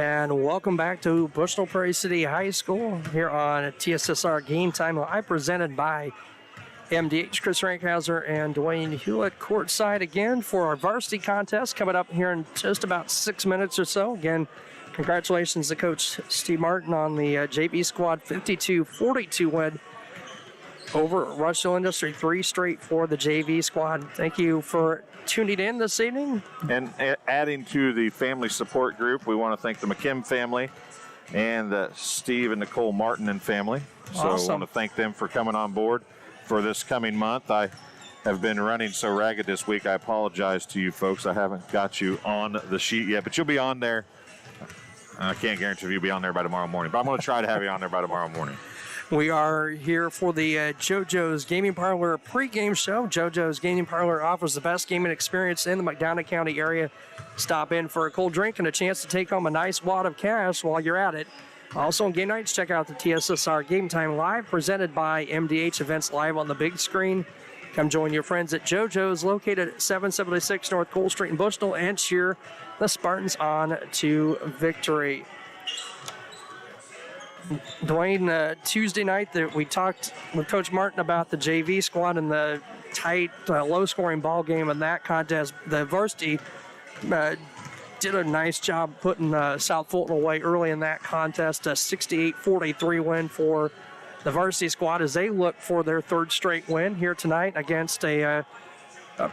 And welcome back to Bushnell Prairie City High School here on TSSR Game Time Live, presented by MDH. Chris Rankhauser and Dwayne Hewlett courtside again for our varsity contest coming up here in just about 6 minutes or so. Again, congratulations to Coach Steve Martin on the JV squad 52-42 win over Rushville Industry, 3 straight for the JV squad. Thank you for tuning in this evening. And adding to the family support group, we want to thank the McKim family and the Steve and Nicole Martin and family. So Awesome. I want to thank them for coming on board for this coming month. I have been running so ragged this week. I apologize to you folks. I haven't got you on the sheet yet, but you'll be on there. I can't guarantee you'll be on there by tomorrow morning, but I'm going to try to have you on there by tomorrow morning. We are here for the JoJo's Gaming Parlor pregame show. JoJo's Gaming Parlor offers the best gaming experience in the McDonough County area. Stop in for a cold drink and a chance to take home a nice wad of cash while you're at it. Also on game nights, check out the TSSR Game Time Live, presented by MDH Events Live on the big screen. Come join your friends at JoJo's, located at 776 North Cole Street in Bushnell, and cheer the Spartans on to victory. Dwayne, Tuesday night that we talked with Coach Martin about the JV squad and the tight, low-scoring ball game in that contest. The varsity did a nice job putting South Fulton away early in that contest. A 68-43 win for the varsity squad as they look for their 3rd straight win here tonight against a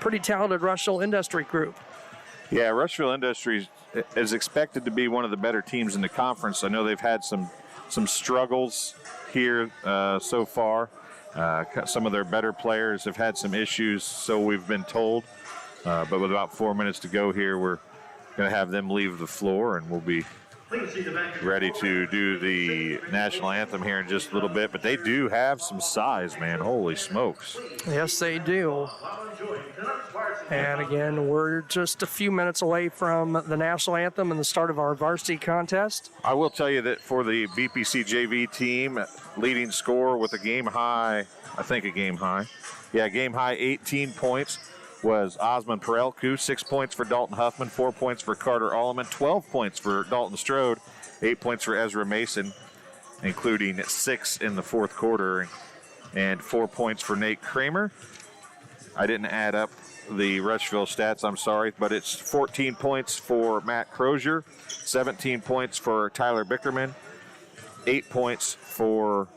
pretty talented Rushville Industry group. Yeah, Rushville Industries is expected to be one of the better teams in the conference. I know they've had some struggles here so far. Some of their better players have had some issues, so we've been told. But with about 4 minutes to go here, we're going to have them leave the floor, and we'll be ready to do the national anthem here in just a little bit. But they do have some size, man. Holy smokes. Yes, they do. And again, we're just a few minutes away from the national anthem and the start of our varsity contest. I will tell you that for the BPC JV team, leading scorer with a game high 18 points was Osmond Perelku. 6 points for Dalton Huffman, 4 points for Carter Alleman, 12 points for Dalton Strode, 8 points for Ezra Mason, including 6 in the 4th quarter, and 4 points for Nate Kramer. I didn't add up the Rushville stats, I'm sorry, but it's 14 points for Matt Crozier, 17 points for Tyler Bickerman, 8 points for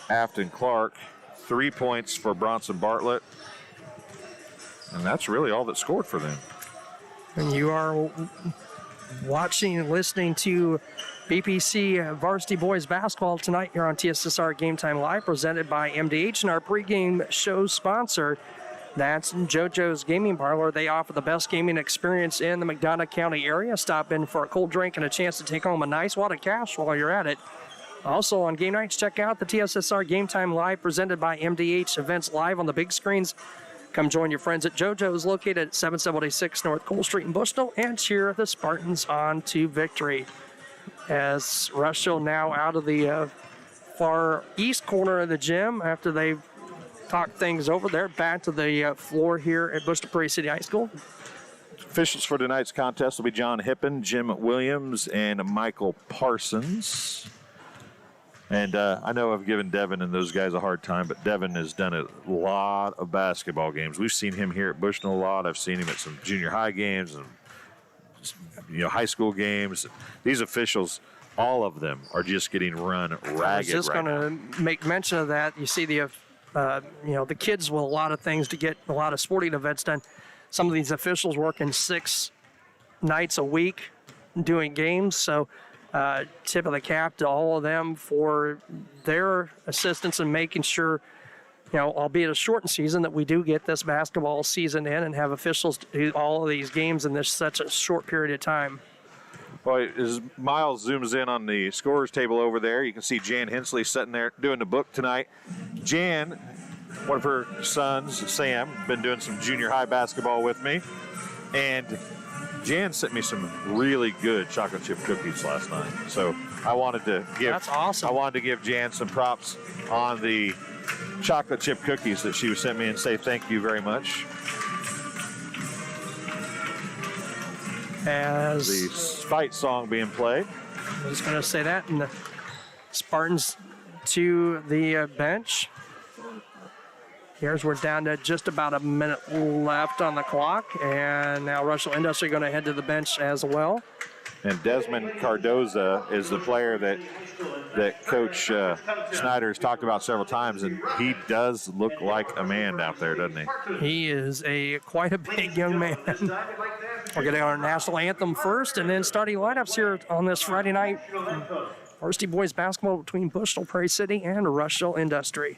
Afton Clark, 3 points for Bronson Bartlett, and that's really all that scored for them. And you are watching and listening to BPC Varsity Boys Basketball tonight here on TSSR Game Time Live, presented by MDH, and our pregame show sponsor, that's JoJo's Gaming Parlor. They offer the best gaming experience in the McDonough County area. Stop in for a cold drink and a chance to take home a nice wad of cash while you're at it. Also on game nights, check out the TSSR Game Time Live, presented by MDH Events Live on the big screens. Come join your friends at JoJo's, located at 776 North Cole Street in Bushnell, and cheer the Spartans on to victory. As Rushville now out of the far east corner of the gym after they've talked things over, they're back to the floor here at Bushnell Prairie City High School. Officials for tonight's contest will be John Hippen, Jim Williams, and Michael Parsons. And I know I've given Devin and those guys a hard time, but Devin has done a lot of basketball games. We've seen him here at Bushnell a lot. I've seen him at some junior high games and high school games. These officials, all of them, are just getting run ragged. I was just right going to make mention of that. You see the kids with a lot of things to get a lot of sporting events done. Some of these officials working 6 nights a week doing games, so tip of the cap to all of them for their assistance in making sure, albeit a shortened season, that we do get this basketball season in and have officials do all of these games in such a short period of time. Well, as Miles zooms in on the scorers table over there, you can see Jan Hensley sitting there doing the book tonight. Jan, one of her sons, Sam, been doing some junior high basketball with me, and Jan sent me some really good chocolate chip cookies last night. So I wanted to give That's awesome. I wanted to give Jan some props on the chocolate chip cookies that she sent me and say thank you very much. As The fight song being played. I was going to say that. And the Spartans to the bench. Here's we're down to just about a minute left on the clock. And now Rushville Industry going to head to the bench as well. And Desmond Cardoza is the player that Coach Snyder has talked about several times, and he does look like a man out there, doesn't he? He is quite a big young man. We're getting our national anthem first, and then starting lineups here on this Friday night. Varsity boys basketball between Bristol Prairie City and Rushville Industry.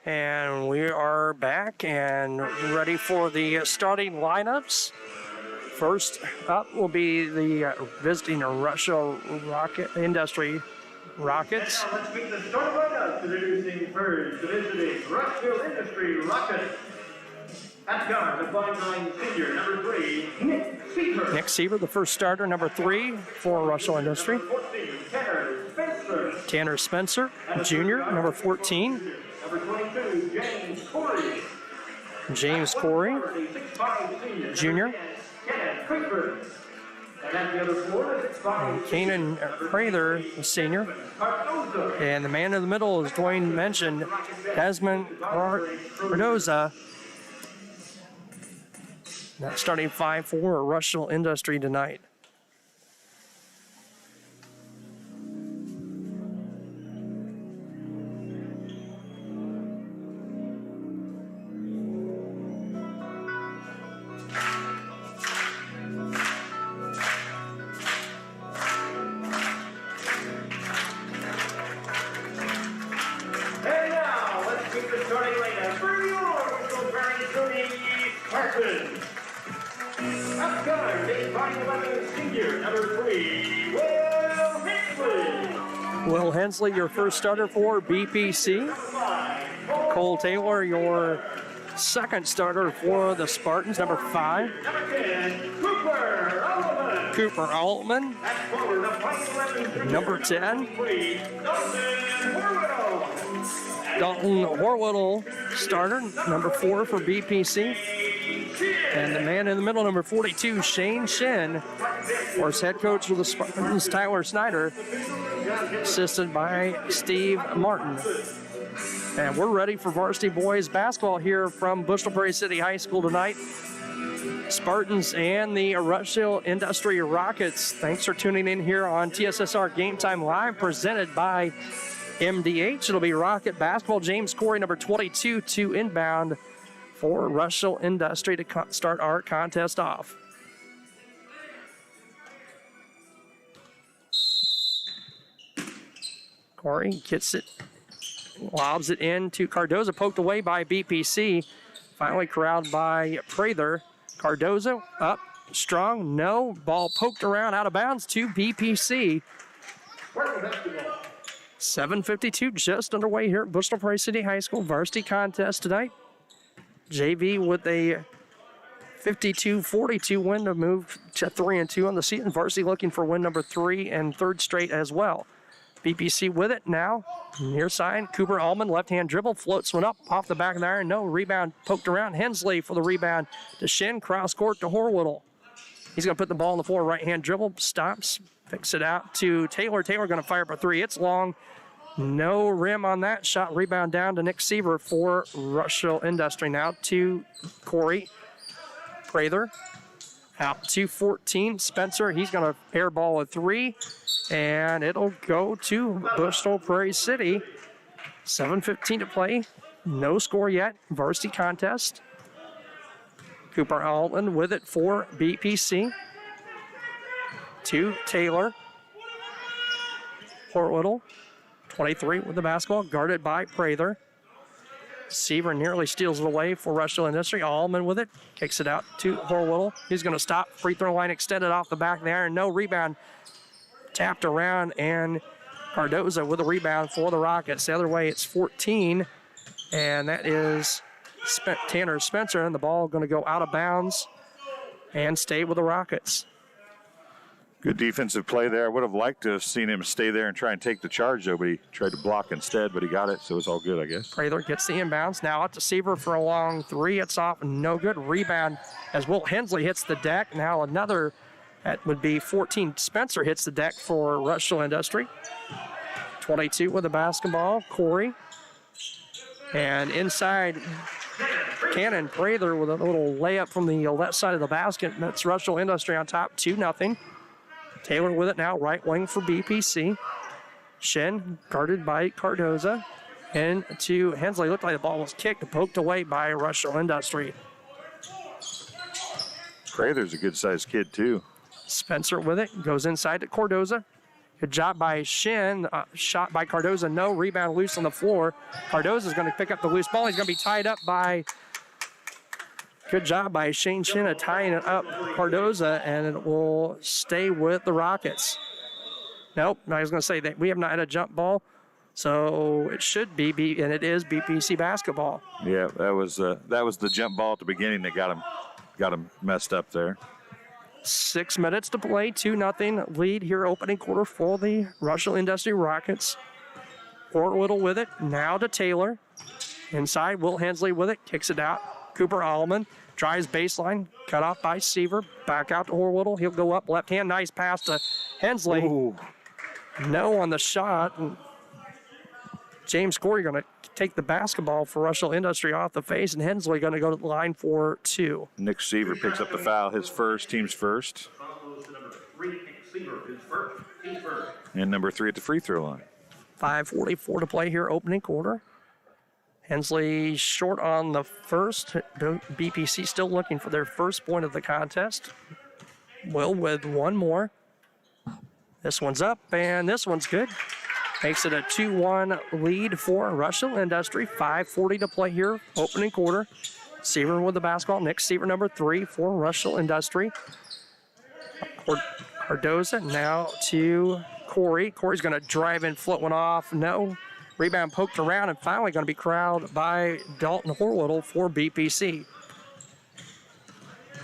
And we are back and ready for the starting lineups. First up will be the visiting Rushville Industry Rockets. And now let's meet the starting lineup. Introducing first the visiting Rushville Industry Rockets. At guard, the 5'9" senior, number 3, Nick Seaver. Nick Seaver, the first starter, number 3 for Rushville Industry. 14, Tanner Spencer. Tanner Spencer, junior, number 14. Number 22, James Corey. James Corey, 6'5" senior, junior. Kenneth Cooper. And at the other floor, the 6'5" Kanan Prather, senior. Cardoza. And the man in the middle, as Dwayne mentioned, Desmond Cardoza. Now starting 5 for Rushville Industry tonight. And now, let's meet the starting lineup for your Bristol Prairie City Spartans. Up guard, big 5'11" senior, number 3, Will Hensley. Will Hensley, your first starter for BPC. Cole Taylor, your second starter for the Spartans, number 5. Number 10, Cooper Altman. Cooper Altman, At forward, the 5'11" senior, number 10. 3, Dalton Horwittle. Dalton Horwittle, starter, number 4 for BPC. And the man in the middle, number 42, Shane Shin, of course, head coach of the Spartans, Tyler Snyder, assisted by Steve Martin. And we're ready for varsity boys basketball here from Bristol Prairie City High School tonight. Spartans and the Rushville Industry Rockets. Thanks for tuning in here on TSSR Game Time Live, presented by MDH. It'll be Rocket basketball. James Corey, number 22, to inbound for Rushville Industry to start our contest off. Corey gets it, lobs it in to Cardoza, poked away by BPC. Finally corralled by Prather. Cardoza up, strong, no. Ball poked around out of bounds to BPC. 7:52 just underway here at Bristol Prairie City High School varsity contest tonight. JV with a 52-42 win to move to 3-2 on the season. Varsity looking for win number 3 and third straight as well. BPC with it now. Near side, Cooper Allman, left-hand dribble, floats one up off the back of the iron. No rebound, poked around. Hensley for the rebound to Shin, cross court to Horwittle. He's going to put the ball on the floor, right-hand dribble, stops, picks it out to Taylor. Taylor going to fire up a three. It's long. No rim on that shot. Rebound down to Nick Seaver for Rushville Industry. Now to Corey Prather. Out to 14. Spencer, he's going to airball a three. And it'll go to Bristol Prairie City. 7:15 to play. No score yet. Varsity contest. Cooper Allman with it for BPC. To Taylor. Horwittle, 23 with the basketball, guarded by Prather. Seaver nearly steals it away for Rushville Industry. Allman with it, kicks it out to Horwittle. He's going to stop. Free throw line extended off the back of the iron. No rebound. Tapped around, and Cardoza with a rebound for the Rockets. The other way, it's 14, and that is Tanner Spencer, and the ball going to go out of bounds and stay with the Rockets. Good defensive play there. I would have liked to have seen him stay there and try and take the charge, though, but he tried to block instead, but he got it, so it's all good, I guess. Prather gets the inbounds. Now out to Seaver for a long three. It's off, no good. Rebound as Will Hensley hits the deck. Now another, that would be 14. Spencer hits the deck for Rushville Industry. 22 with the basketball. Corey. And inside, Cannon Prather with a little layup from the left side of the basket. That's Rushville Industry on top, 2-0. Taylor with it now, right wing for BPC. Shin guarded by Cardoza. And to Hensley, looked like the ball was kicked and poked away by Rushville Industry. Prather's a good-sized kid, too. Spencer with it, goes inside to Cardoza. Good job by Shin. Shot by Cardoza, no. Rebound loose on the floor. Cardoza's going to pick up the loose ball. He's going to be tied up by... Good job by Shane Shin at tying it up Cardoza, and it will stay with the Rockets. Nope, I was going to say that we have not had a jump ball, so it should be, and it is BPC basketball. Yeah, that was the jump ball at the beginning that got him messed up there. 6 minutes to play, 2-0 lead here, opening quarter for the Rushville Industry Rockets. Horwittle with it, now to Taylor. Inside, Will Hensley with it, kicks it out. Cooper Allman drives baseline, cut off by Seaver. Back out to Horwittle. He'll go up left hand. Nice pass to Hensley. Ooh. No on the shot. And James Corey going to take the basketball for Rushville Industry off the face, and Hensley going to go to the line for two. Nick Seaver picks up the foul, his first, team's first. And number 3 at the free throw line. 5:44 to play here, opening quarter. Hensley short on the first. BPC still looking for their first point of the contest. Will with one more. This one's up, and this one's good. Makes it a 2-1 lead for Rushville Industry. 5:40 to play here, opening quarter. Seaver with the basketball. Nick Seaver, number 3 for Rushville Industry. Cardoza now to Corey. Corey's going to drive in, float one off. No. Rebound poked around, and finally going to be corralled by Dalton Horwittle for BPC.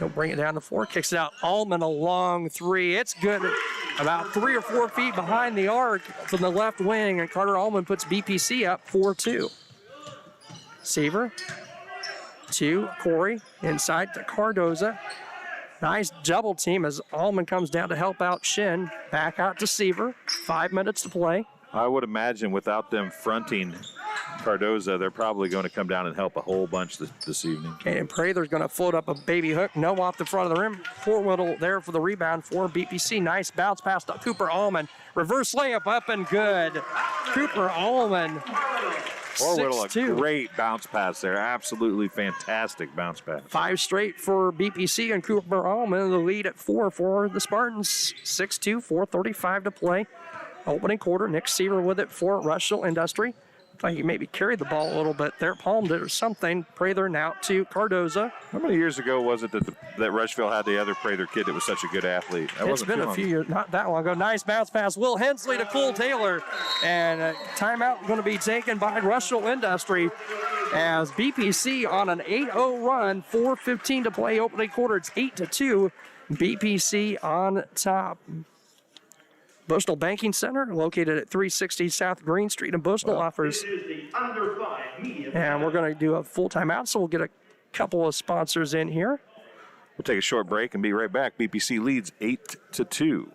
He'll bring it down the floor, kicks it out. Allman a long three. It's good, about 3 or 4 feet behind the arc from the left wing, and Carter Allman puts BPC up 4-2. Seaver to Corey, inside to Cardoza. Nice double team as Allman comes down to help out Shin. Back out to Seaver. 5 minutes to play. I would imagine without them fronting Cardoza, they're probably going to come down and help a whole bunch this evening. And Prather's going to float up a baby hook. No off the front of the rim. Horwittle there for the rebound for BPC. Nice bounce pass to Cooper Allman. Reverse layup up and good. Cooper Allman. Horwittle, a great bounce pass there. Absolutely fantastic bounce pass. 5 straight for BPC and Cooper Allman. The lead at 4 for the Spartans. 6-2, 4:35 to play. Opening quarter, Nick Seaver with it for Rushville Industry. Looks like he maybe carried the ball a little bit there, palmed it or something. Prather now to Cardoza. How many years ago was it that Rushville had the other Prather kid that was such a good athlete? It's been a few years, not that long ago. Nice bounce pass. Will Hensley to Cole Taylor. And a timeout going to be taken by Rushville Industry as BPC on an 8-0 run, 4:15 to play opening quarter. It's 8-2. BPC on top. Bushnell Banking Center, located at 360 South Green Street in Bushnell, offers. It is the under 5 medium. And we're going to do a full timeout, so we'll get a couple of sponsors in here. We'll take a short break and be right back. BPC leads 8-2.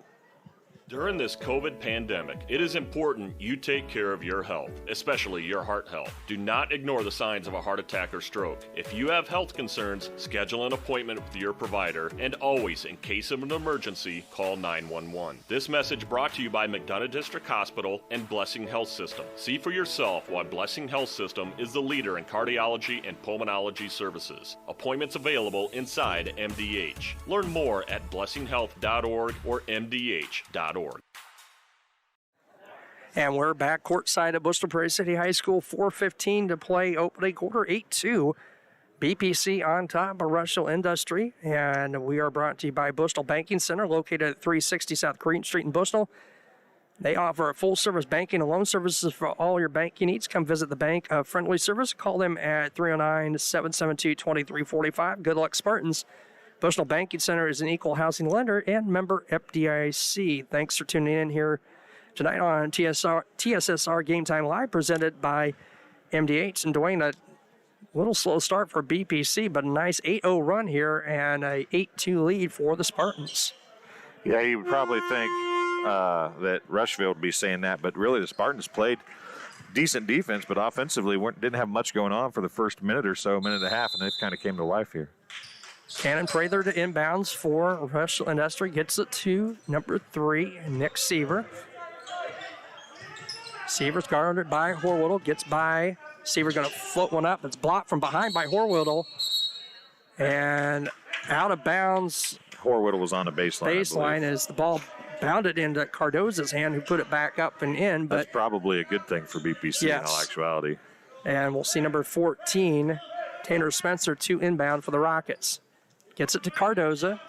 During this COVID pandemic, it is important you take care of your health, especially your heart health. Do not ignore the signs of a heart attack or stroke. If you have health concerns, schedule an appointment with your provider, and always, in case of an emergency, call 911. This message brought to you by McDonough District Hospital and Blessing Health System. See for yourself why Blessing Health System is the leader in cardiology and pulmonology services. Appointments available inside MDH. Learn more at blessinghealth.org or mdh.org. And we're back courtside at Bushnell Prairie City High School, 4:15 to play, opening quarter, 8-2. BPC on top of Rushville Industry. And we are brought to you by Bushnell Banking Center, located at 360 South Green Street in Bushnell. They offer full-service banking and loan services for all your banking needs. Come visit the bank of friendly service. Call them at 309-772-2345. Good luck, Spartans. Bushnell Banking Center is an equal housing lender and member FDIC. Thanks for tuning in here tonight on TSSR Game Time Live, presented by MDH. And Dwayne, a little slow start for BPC, but a nice 8-0 run here and a 8-2 lead for the Spartans. Yeah, you would probably think that Rushville would be saying that, but really the Spartans played decent defense, but offensively didn't have much going on for the first minute or so, minute and a half, and they've kind of came to life here. Cannon Prather to inbounds for Rushville Industry. Gets it to number 3, Nick Seaver. Seaver's guarded by Horwittle. Gets by. Seaver's going to float one up. It's blocked from behind by Horwittle. And out of bounds. Horwittle was on the baseline. Baseline as the ball bounded into Cardoza's hand, who put it back up and in. But that's probably a good thing for BPC in all actuality. And we'll see number 14, Tanner Spencer, to inbound for the Rockets. Gets it to Cardoza.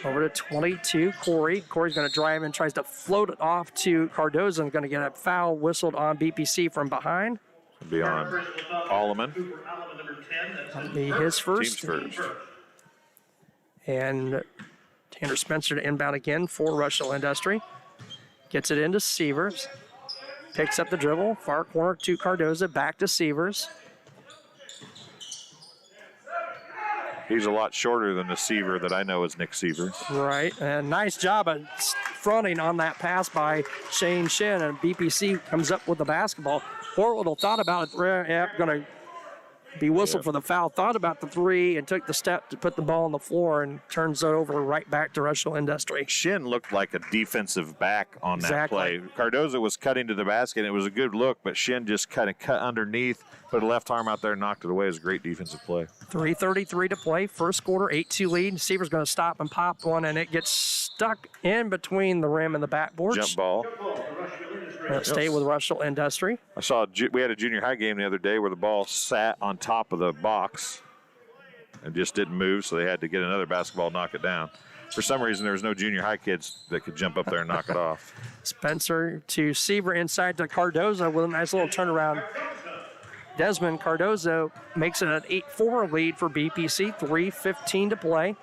Over to 22, Corey. Corey's going to drive and tries to float it off to Cardoza and going to get a foul whistled on BPC from behind. It'll be on Alleman. That'll be his first. Team's first. And Tanner Spencer to inbound again for Rushville Industry. Gets it into Sievers. Picks up the dribble. Far corner to Cardoza. Back to Sievers. He's a lot shorter than the Seaver that I know as Nick Seaver. Right, and nice job of fronting on that pass by Shane Shin, and BPC comes up with the basketball. Horwittle thought about it, going to be whistled for the foul, thought about the three, and took the step to put the ball on the floor and turns it over right back to Rushville Industry. Shin looked like a defensive back on that play. Cardoza was cutting to the basket, and it was a good look, but Shin just kind of cut underneath, put a left arm out there and knocked it away. It was a great defensive play. 3:33 to play, first quarter, 8-2 lead. Seaver's going to stop and pop one, and it gets stuck in between the rim and the backboards. Jump ball. Stay with Rushville Industry. I saw we had a junior high game the other day where the ball sat on top of the box and just didn't move, so they had to get another basketball and knock it down. For some reason, there was no junior high kids that could jump up there and knock it off. Spencer to Seaver inside to Cardoza with a nice little turnaround. Desmond Cardozo makes it an 8-4 lead for BPC, 3:15 to play.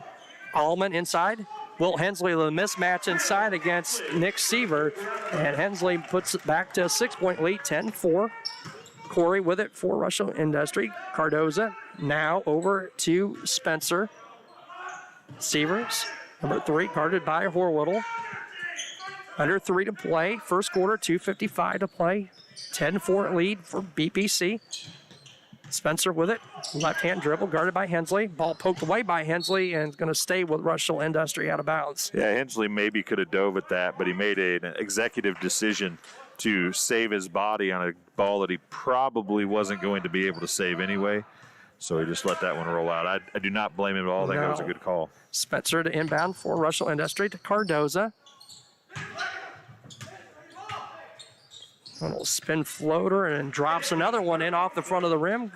Allman inside. Wilt Hensley with a mismatch inside against Nick Seaver, and Hensley puts it back to a 6-point lead, 10-4. Corey with it for Rushville Industry. Cardoza now over to Spencer. Seavers, number 3, guarded by Horwittle. Under 3 to play, first quarter, 2:55 to play. 10-4 lead for BPC. Spencer with it. Left-hand dribble guarded by Hensley. Ball poked away by Hensley and is going to stay with Rushville Industry out of bounds. Yeah, Hensley maybe could have dove at that, but he made an executive decision to save his body on a ball that he probably wasn't going to be able to save anyway. So he just let that one roll out. I do not blame him at all. I think that was a good call. Spencer to inbound for Rushville Industry to Cardoza. A little spin floater and drops another one in off the front of the rim.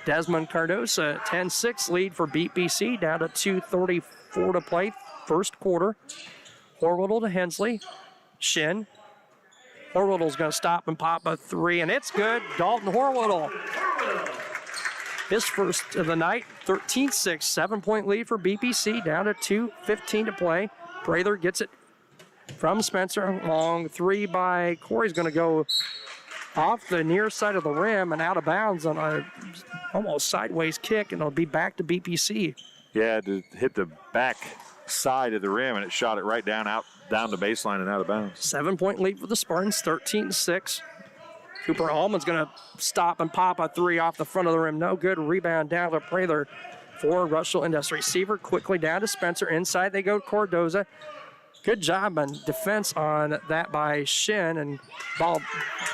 Desmond Cardoza, 10-6 lead for BPC, down to 2:34 to play, first quarter. Horwittle to Hensley. Shin. Horwittle's going to stop and pop a 3, and it's good. Dalton Horwittle. His first of the night, 13-6, 7-point lead for BPC, down to 2:15 to play. Prather gets it from Spencer. Long three by Corey's going to go off the near side of the rim and out of bounds on a almost sideways kick, and it'll be back to BPC. Yeah, to hit the back side of the rim, and it shot it right down the baseline and out of bounds. 7-point lead for the Spartans, 13-6. Cooper Allman's going to stop and pop a three off the front of the rim. No good. Rebound down to Prather for Rushville Industries. Receiver quickly down to Spencer. Inside they go Cardoza. Good job on defense on that by Shin, and ball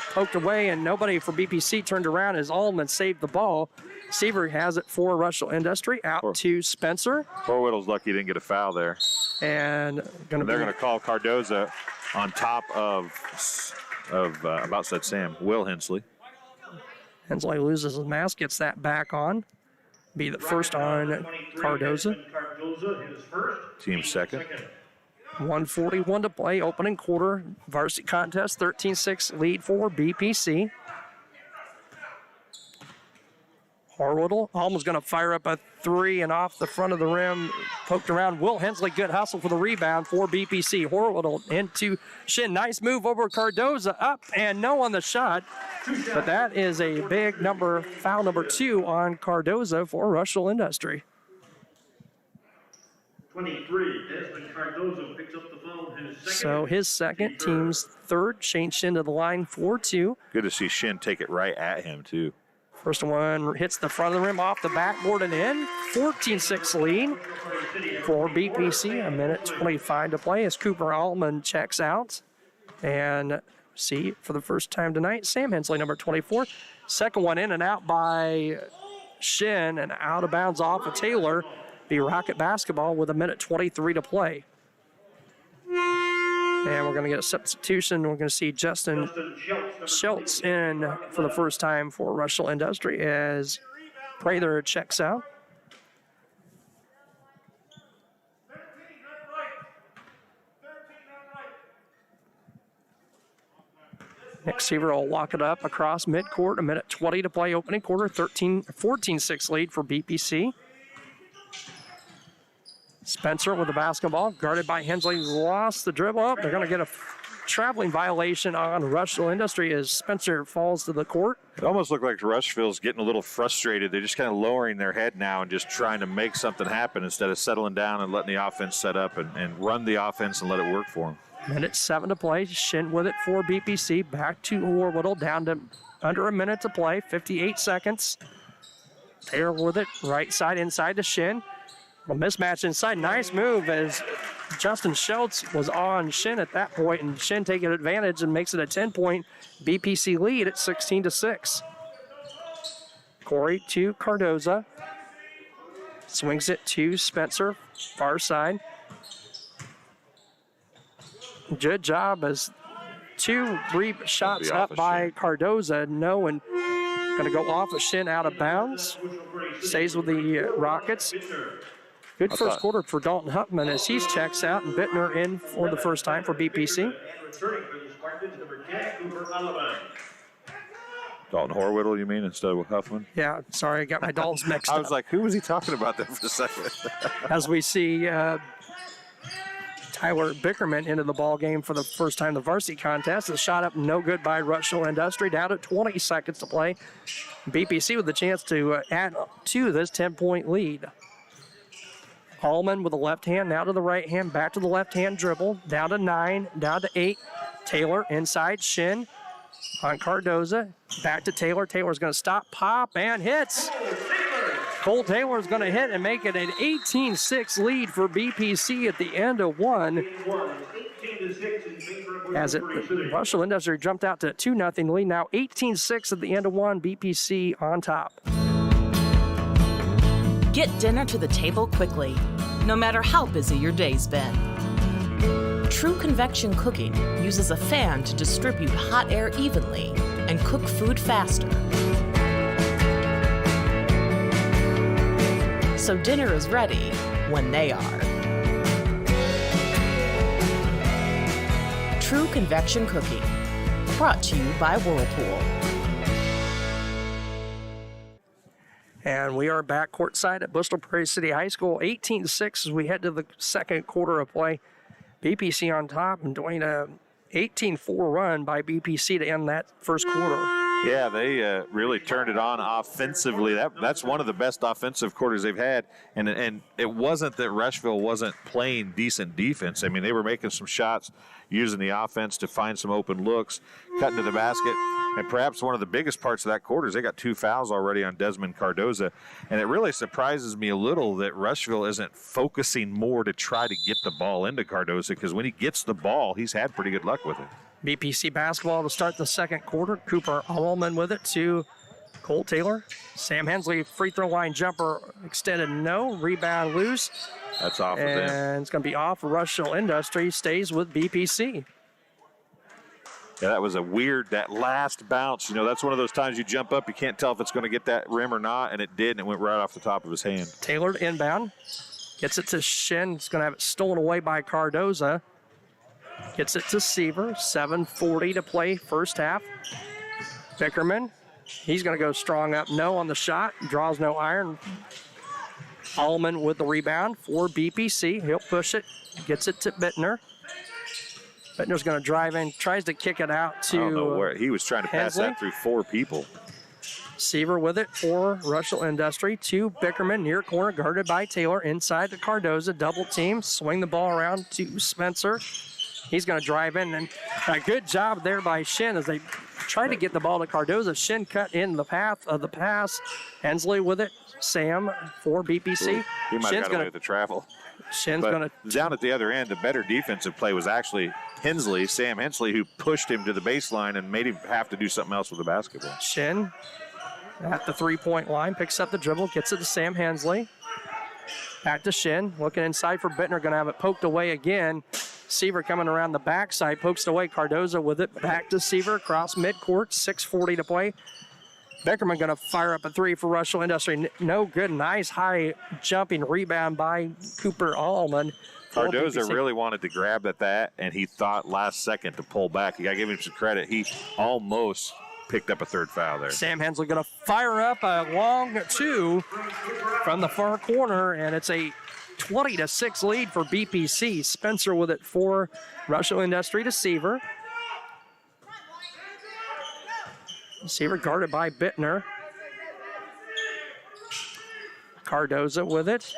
poked away, and nobody for BPC turned around as Allman saved the ball. Seaver has it for Rushville Industry. Out to Spencer. Whittle's lucky he didn't get a foul there. And they're going to call Cardoza on top of about said Sam, Will Hensley. Hensley loses his mask, gets that back on. Be the first on Cardoza. Team second. 1:41 to play, opening quarter. Varsity contest, 13-6 lead for BPC. Horwittle almost going to fire up a three, and off the front of the rim, poked around. Will Hensley, good hustle for the rebound for BPC. Horwittle into Shin. Nice move over Cardoza, up and no on the shot. But that is a big foul number 2 on Cardoza for Rushville Industry. 23, Desmond Cardoza picks up the foul, his second. So his second, team's third. Shane Shin to the line, 4-2. Good to see Shin take it right at him, too. First one hits the front of the rim, off the backboard and in. 14-6 lead for BPC. 1:25 to play as Cooper Allman checks out. And see, for the first time tonight, Sam Hensley, number 24. Second one in and out by Shin, and out of bounds off of Taylor. Be Rocket basketball with 1:23 to play. And we're going to get a substitution. We're going to see Justin Schultz in for the first time for Rushville Industry as Prather checks out. Nick Seaver will lock it up across midcourt. 1:20 to play, opening quarter. 14-6 lead for BPC. Spencer with the basketball, guarded by Hensley, lost the dribble up. They're going to get a traveling violation on Rushville Industry as Spencer falls to the court. It almost looked like Rushville's getting a little frustrated. They're just kind of lowering their head now and just trying to make something happen instead of settling down and letting the offense set up and run the offense and let it work for them. 7 to play. Shin with it for BPC. Back to Horwittle, down to under a minute to play, 58 seconds. Taylor with it, right side inside to Shin. A mismatch inside. Nice move as Justin Schultz was on Shin at that point, and Shin taking advantage and makes it a 10-point BPC lead at 16-6. Corey to Cardoza. Swings it to Spencer, far side. Good job as 2 shots up by Cardoza. No, and going to go off of Shin out of bounds. Stays with the Rockets. Good first quarter for Dalton Huffman as he checks out, and Bittner in for the first time for BPC. Dalton Horwittle, you mean, instead of Huffman? Yeah, sorry, I got my Daltons mixed up. I was like, who was he talking about there for a second? As we see Tyler Bickerman into the ball game for the first time in the varsity contest. The shot up, no good by Rushville Industry. Down to 20 seconds to play. BPC with the chance to add to this 10-point lead. Allman with the left hand, now to the right hand, back to the left hand dribble, down to 9, down to 8. Taylor inside, Shin on Cardoza, back to Taylor. Taylor's going to stop, pop, and hits. Cole Taylor's going to hit and make it an 18-6 lead for BPC at the end of one. As Rushville Industry jumped out to a 2-0 lead, now 18-6 at the end of one, BPC on top. Get dinner to the table quickly, no matter how busy your day's been. True Convection Cooking uses a fan to distribute hot air evenly and cook food faster. So dinner is ready when they are. True Convection Cooking, brought to you by Whirlpool. And we are back courtside at Bristol Prairie City High School, 18-6 as we head to the second quarter of play. BPC on top and doing a 18-4 run by BPC to end that first quarter. Yeah, they really turned it on offensively. That's one of the best offensive quarters they've had. And it wasn't that Rushville wasn't playing decent defense. I mean, they were making some shots, using the offense to find some open looks, cutting to the basket. And perhaps one of the biggest parts of that quarter is they got 2 fouls already on Desmond Cardoza. And it really surprises me a little that Rushville isn't focusing more to try to get the ball into Cardoza, because when he gets the ball, he's had pretty good luck with it. BPC basketball to start the second quarter. Cooper Allman with it to Cole Taylor. Sam Hensley free throw line jumper extended, no. Rebound loose. That's off of them. And it's going to be off. Rushville Industry stays with BPC. Yeah, that was that last bounce. You know, that's one of those times you jump up, you can't tell if it's going to get that rim or not, and it did, and it went right off the top of his hand. Taylor inbound. Gets it to Shin. It's going to have it stolen away by Cardoza. Gets it to Seaver. 7:40 to play first half. Bickerman. He's going to go strong up. No on the shot. Draws no iron. Allman with the rebound for BPC. He'll push it. Gets it to Bittner. Bittner's going to drive in. Tries to kick it out to I don't know where. He was trying to pass Hensley. that through 4 people. Seaver with it for Rushville Industry. To Bickerman, near corner, guarded by Taylor. Inside to Cardoza. Double team. Swing the ball around to Spencer. He's going to drive in, and a good job there by Shin as they try to get the ball to Cardoza. Shin cut in the path of the pass. Hensley with it. Sam for BPC. Ooh, he might have got away with the travel. Shin's going to. Down at the other end, the better defensive play was actually Sam Hensley, who pushed him to the baseline and made him have to do something else with the basketball. Shin at the three-point line, picks up the dribble, gets it to Sam Hensley. Back to Shin, looking inside for Bittner, going to have it poked away again. Seaver coming around the backside, pokes it away. Cardoza with it, back to Seaver, across midcourt, 6:40 to play. Beckerman going to fire up a three for Rushville Industry. No good, nice high jumping rebound by Cooper Allman. Cardoza really wanted to grab at that, and he thought last second to pull back. You got to give him some credit. He almost picked up a third foul there. Sam Hensley going to fire up a long 2 from the far corner, and it's a 20-6 lead for BPC. Spencer with it for Rushville Industry to Seaver. Seaver guarded by Bittner. Cardoza with it.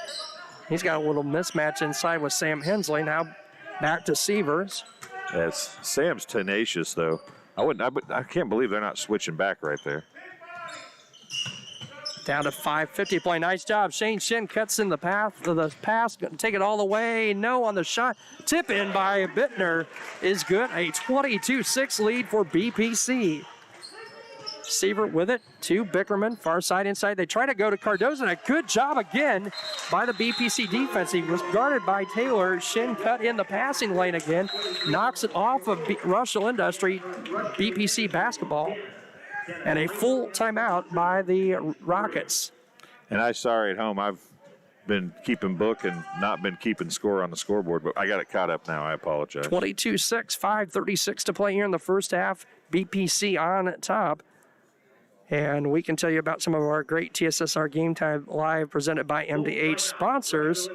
He's got a little mismatch inside with Sam Hensley. Now back to Seavers. Yes, Sam's tenacious though. I can't believe they're not switching back right there. Down to 5:50 play. Nice job. Shane Shin cuts in the path of the pass. Going to take it all the way. No on the shot. Tip in by Bittner is good. A 22-6 lead for BPC. Seaver with it to Bickerman. Far side inside. They try to go to Cardoza. And a good job again by the BPC defense. He was guarded by Taylor. Shin cut in the passing lane again. Knocks it off of Rushville Industry. BPC basketball. And a full timeout by the Rockets. And I'm sorry at home. I've been keeping book and not been keeping score on the scoreboard, but I got it caught up now. I apologize. 22-6, 5:36 to play here in the first half. BPC on top. And we can tell you about some of our great TSSR Game Time Live presented by MDH sponsors.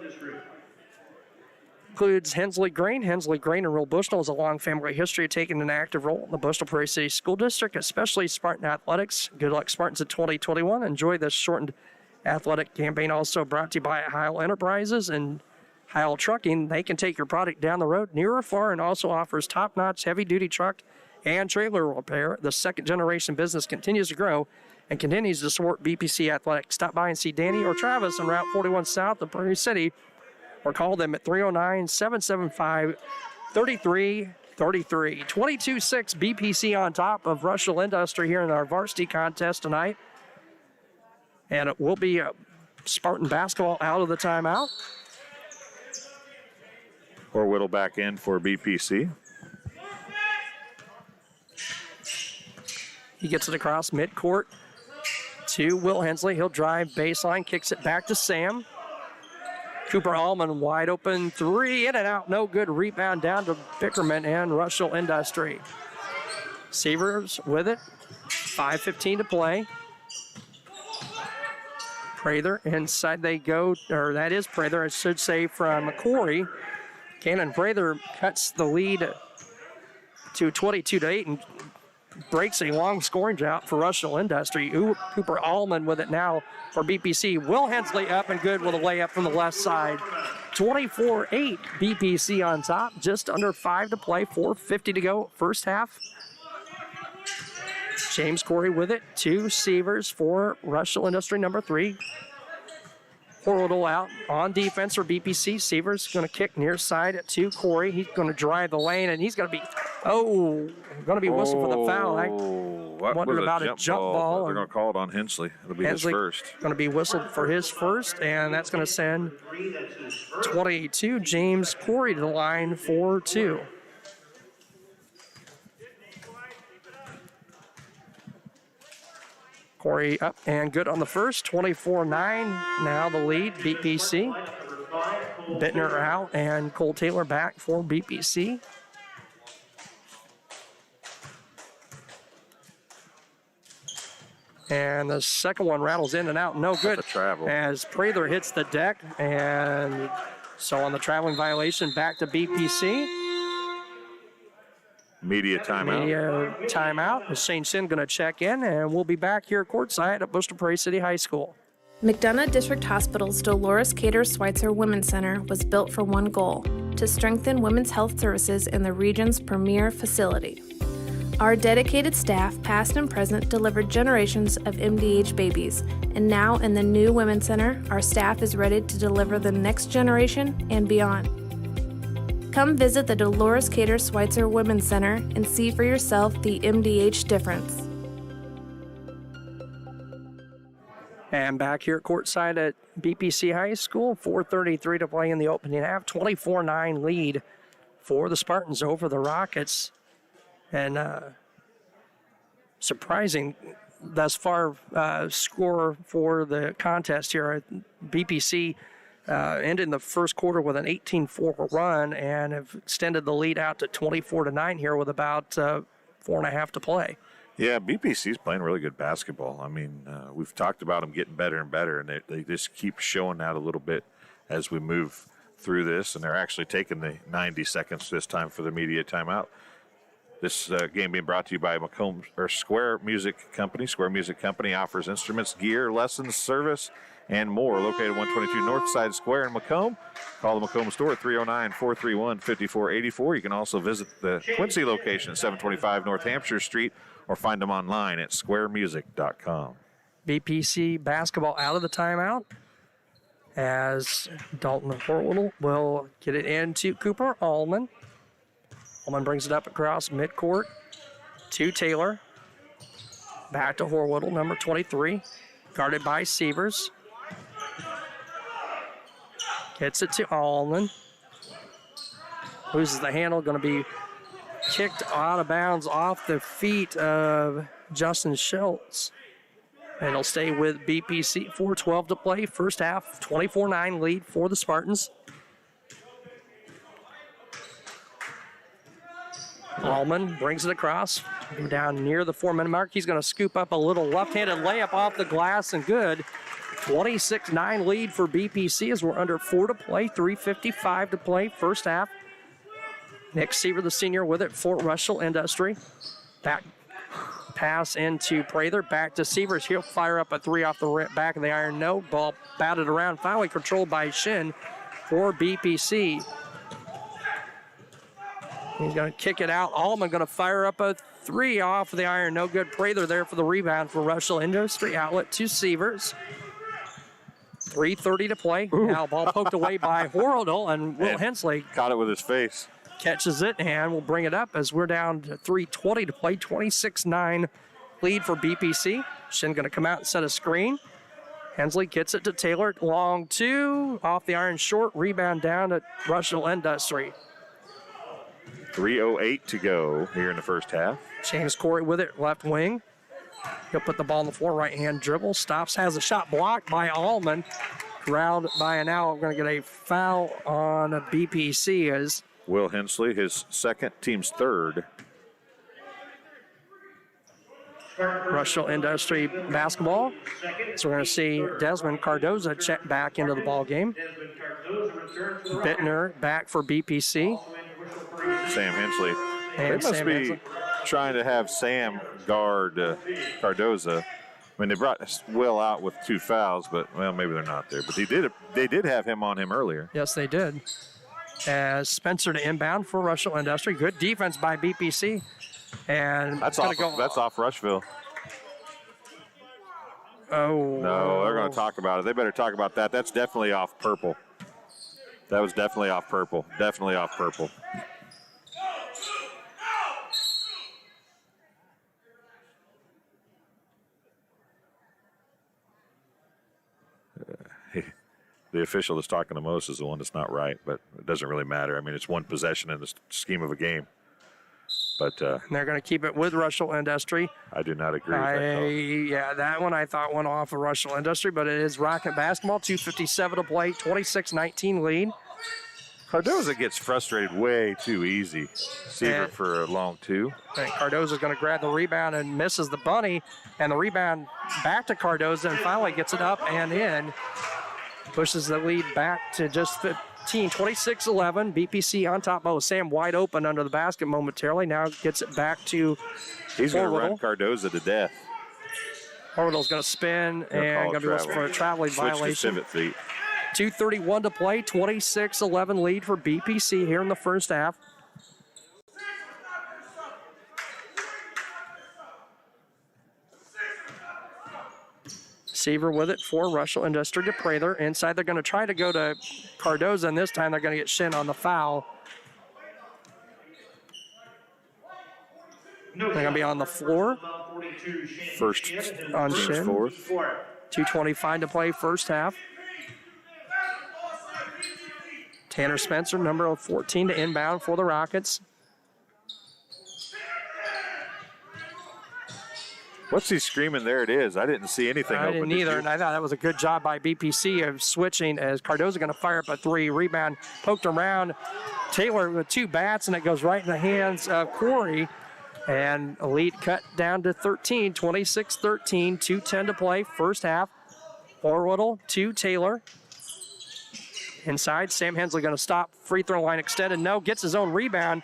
Includes Hensley Grain. Hensley Grain in Rural Bushnell has a long family history of taking an active role in the Bushnell Prairie City School District, especially Spartan Athletics. Good luck, Spartans, in 2021. Enjoy this shortened athletic campaign. Also brought to you by Heil Enterprises and Heil Trucking. They can take your product down the road, near or far, and also offers top-notch heavy-duty truck and trailer repair. The second-generation business continues to grow and continues to support BPC Athletics. Stop by and see Danny or Travis on Route 41 South of Prairie City, or call them at 309-775-3333. 22-6 BPC on top of Rushville Industry here in our varsity contest tonight. And it will be Spartan basketball out of the timeout. Or Whittle back in for BPC. He gets it across midcourt to Will Hensley. He'll drive baseline, kicks it back to Sam. Cooper Allman wide open three, in and out, no good. Rebound down to Bickerman and Rushville Industry. Seavers with it, 5:15 to play. Prather inside they go, or that is Prather, I should say, from Corey. Cannon Prather cuts the lead to 22-8 and breaks a long scoring drought for Rushville Industry. Cooper Allman with it now for BPC. Will Hensley up and good with a layup from the left side. 24-8, BPC on top. Just under 5 to play, 4:50 to go, first half. James Corey with it, 2 Sievers for Rushville Industry, number 3. Portal out on defense for BPC. Sievers going to kick near side to Corey. He's going to drive the lane, and he's going to be, whistled for the foul. I wondered about a jump ball. They're going to call it on Hensley. It'll be his first. Going to be whistled for his first, and that's going to send 22 James Corey to the line for 2. Corey up and good on the first, 24-9. Now the lead, BPC. Bittner out and Cole Taylor back for BPC. And the second one rattles in and out, no good. Travel. As Prather hits the deck, and so on the traveling violation, back to BPC. Media timeout. Media timeout. Shane Sin going to check in, and we'll be back here courtside at Bushel Prairie City High School. McDonough District Hospital's Dolores Cater Schweitzer Women's Center was built for one goal: to strengthen women's health services in the region's premier facility. Our dedicated staff, past and present, delivered generations of MDH babies, and now in the new Women's Center, our staff is ready to deliver the next generation and beyond. Come visit the Dolores Cater Schweitzer Women's Center and see for yourself the MDH difference. And back here at courtside at BPC High School, 4:33 to play in the opening half, 24-9 lead for the Spartans over the Rockets. And surprising thus far score for the contest here. BPC ended the first quarter with an 18-4 run and have extended the lead out to 24-9 here with about 4.5 to play. Yeah, BPC's playing really good basketball. I mean, we've talked about them getting better and better, and they just keep showing that a little bit as we move through this, and they're actually taking the 90 seconds this time for the media timeout. This game being brought to you by Square Music Company. Square Music Company offers instruments, gear, lessons, service, and more. Located 122 Northside Square in Macomb. Call the Macomb store at 309-431-5484. You can also visit the Quincy location at 725 North Hampshire Street or find them online at squaremusic.com. BPC basketball out of the timeout as Dalton Horwittle will get it into Cooper Allman. Allman brings it up across midcourt to Taylor. Back to Horwittle, number 23, guarded by Sievers. Gets it to Allman. Loses the handle, going to be kicked out of bounds off the feet of Justin Schultz. And it'll stay with BPC. 4:12 to play, first half, 24-9 lead for the Spartans. Allman brings it across, down near the 4-minute mark. He's going to scoop up a little left-handed layup off the glass and good. 26-9 lead for BPC as we're under 4 to play, 3:55 to play, first half. Nick Seaver, the senior, with it for Rushville Industry. Back pass into Prather, back to Sievers. He'll fire up a 3 off the back of the iron. No, ball batted around, finally controlled by Shin for BPC. He's going to kick it out. Allman going to fire up a 3 off the iron. No good. Prather there for the rebound for Rushville Industry. Outlet to Sievers. 3:30 to play. Ooh. Now ball poked away by Horwittle, and Will Hensley caught it with his face. Catches it, and we'll bring it up as we're down to 3:20 to play. 26-9 lead for BPC. Shin going to come out and set a screen. Hensley gets it to Taylor. Long 2. Off the iron short. Rebound down at Rushville Industry. 3:08 to go here in the first half. James Corey with it, left wing. He'll put the ball on the floor, right-hand dribble. Stops, has a shot blocked by Allman. Ground by a now. We're going to get a foul on a BPC as Will Hensley, his second, team's third. Rushville Industry basketball. So we're going to see Desmond Cardoza check back into the ball game. Bittner back for BPC. Sam Hensley. They And must Sam be Hensley. trying to have Sam guard Cardoza. I mean, they brought Will out with 2 fouls, but, well, maybe they're not there. But they did have him on him earlier. Yes, they did. As Spencer to inbound for Rushville Industry. Good defense by BPC. And That's gonna off. That's off Rushville. Oh. No, they're going to talk about it. They better talk about that. That's definitely off purple. That was definitely off purple. Definitely off purple. The official that's talking the most is the one that's not right, but it doesn't really matter. I mean, it's one possession in the scheme of a game. But And they're going to keep it with Rushville Industry. I do not agree with that call. Yeah, that one I thought went off of Rushville Industry, but it is Rocket basketball. 2:57 to play, 26-19 lead. Cardoza gets frustrated way too easy. Seaver And- for a long 2. And Cardoza's going to grab the rebound and misses the bunny. And the rebound back to Cardoza and finally gets it up and in. Pushes the lead back to just 15, 26-11. BPC on top. Oh, Sam wide open under the basket momentarily. Now gets it back to He's going to run Orbital. Cardoza to death. Orbital's going to spin They'll and call going it to be listed for a traveling Switch to violation. pivot feet. 2:31 to play, 26-11 lead for BPC here in the first half. Seaver with it for Rushville Industry to Prather. Inside, they're going to try to go to Cardoza, and this time they're going to get Shin on the foul. They're going to be on the floor. First On team's Shin. 4th. 2:25 to play, first half. Tanner Spencer, number 14, to inbound for the Rockets. What's he screaming? There it is. I didn't see anything I open. didn't Did either, you? and I thought that was a good job by BPC of switching as Cardoza going to fire up a 3. Rebound poked around Taylor with 2 bats, and it goes right in the hands of Corey. And a lead cut down to 13, 26-13, 2:10 to play, first half. Orwittle to Taylor. Inside, Sam Hensley going to stop. Free throw line extended. No, gets his own rebound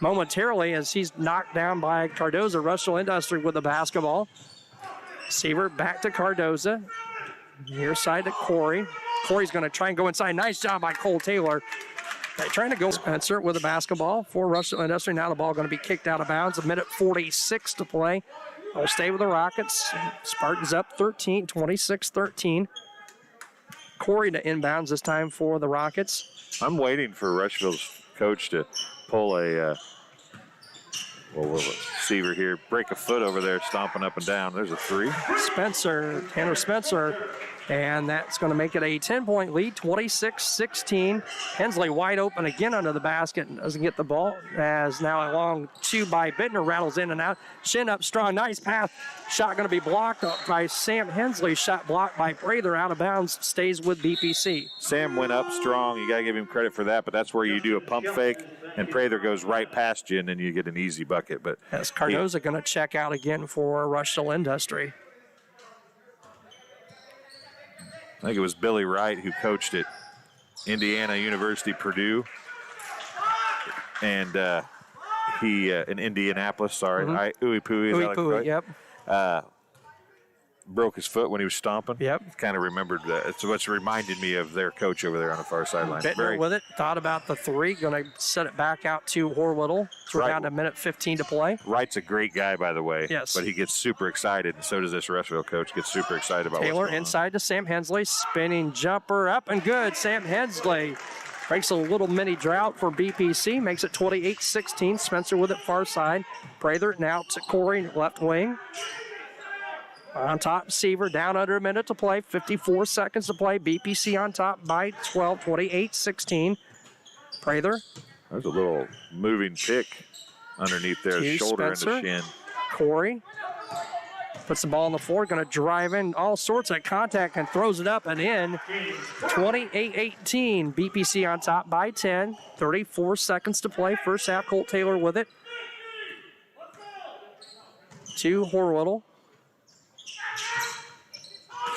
momentarily as he's knocked down by Cardoza. Rushville Industry with the basketball. Seaver back to Cardoza. Near side to Corey. Corey's going to try and go inside. Nice job by Cole Taylor. They're trying to go Spencer with the basketball for Rushville Industry. Now the ball going to be kicked out of bounds. 1:46 to play. They'll stay with the Rockets. Spartans up 13, 26-13. Corey to inbounds this time for the Rockets. I'm waiting for Rushville's coach to pull a Seaver here, break a foot over there, stomping up and down. There's a 3. Tanner Spencer, and that's going to make it a 10-point lead, 26-16. Hensley wide open again under the basket and doesn't get the ball, as now a long 2 by Bittner rattles in and out. Shin up strong, nice pass. Shot going to be blocked up by Sam Hensley. Shot blocked by Prather, out of bounds, stays with BPC. Sam went up strong. You got to give him credit for that, but that's where you do a pump fake, and Prather goes right past you, and then you get an easy bucket. But As Cardoza going to check out again for Rushville Industry. I think it was Billy Wright who coached at Indiana University, Purdue, and he in Indianapolis. Sorry, Ooey Pooey. Ooey Pooey, yep. Broke his foot when he was stomping. Yep. Kind of remembered that. It's what's reminded me of their coach over there on the far sideline. Bittner with it, thought about the 3, going to set it back out to Horwittle. We're Right. down to 1:15 to play. Wright's a great guy, by the way. Yes. But he gets super excited, and so does this Rushville coach. Gets super excited about Taylor what's going inside to Sam Hensley, spinning jumper up and good. Sam Hensley breaks a little mini drought for BPC, makes it 28-16. Spencer with it far side. Prather now to Corey, left wing. On top, Seaver down under a minute to play, 54 seconds to play. BPC on top by 12, 28-16. Prather on. There's a little moving pick underneath there, to shoulder Spencer. and the shin. Corey puts the ball on the floor, going to drive in all sorts of contact and throws it up and in. 28-18. BPC on top by 10. 34 seconds to play. First half, Colt Taylor with it. To Horwittle.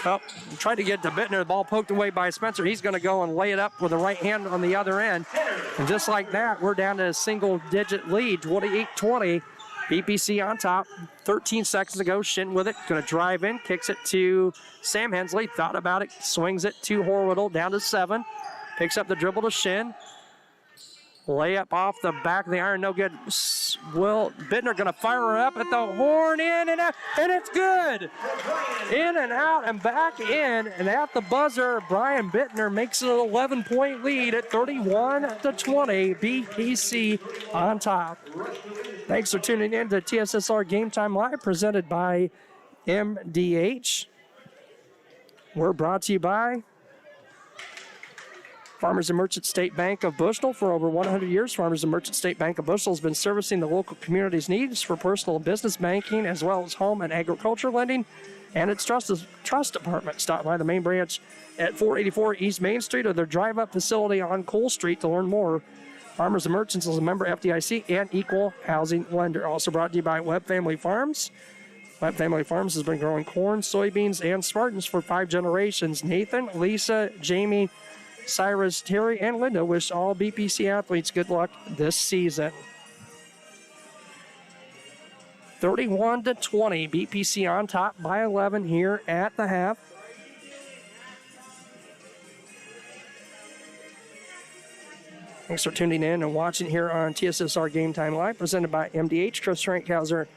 Oh, tried to get to Bittner. The ball poked away by Spencer. He's going to go and lay it up with the right hand on the other end. And just like that, we're down to a single-digit lead, 28-20. BPC on top. 13 seconds to go. Shin with it. Going to drive in. Kicks it to Sam Hensley. Thought about it. Swings it to Horwittle. Down to 7. Picks up the dribble to Shin. Layup off the back of the iron. No good. Will Bittner going to fire her up at the horn. In and out. And it's good. In and out and back in. And at the buzzer, Brian Bittner makes it an 11-point lead at 31-20. BPC on top. Thanks for tuning in to TSSR Game Time Live, presented by MDH. We're brought to you by Farmers and Merchant State Bank of Bushnell. For over 100 years, Farmers and Merchant State Bank of Bushnell has been servicing the local community's needs for personal and business banking, as well as home and agriculture lending, and its trust department. Stop by the main branch at 484 East Main Street or their drive-up facility on Cole Street to learn more. Farmers and Merchants is a member FDIC and equal housing lender. Also brought to you by Webb Family Farms. Webb Family Farms has been growing corn, soybeans, and Spartans for 5 generations. Nathan, Lisa, Jamie, Cyrus, Terry, and Linda wish all BPC athletes good luck this season. 31-20, BPC on top by 11 here at the half. Thanks for tuning in and watching here on TSSR Game Time Live, presented by MDH. Chris Frankhauser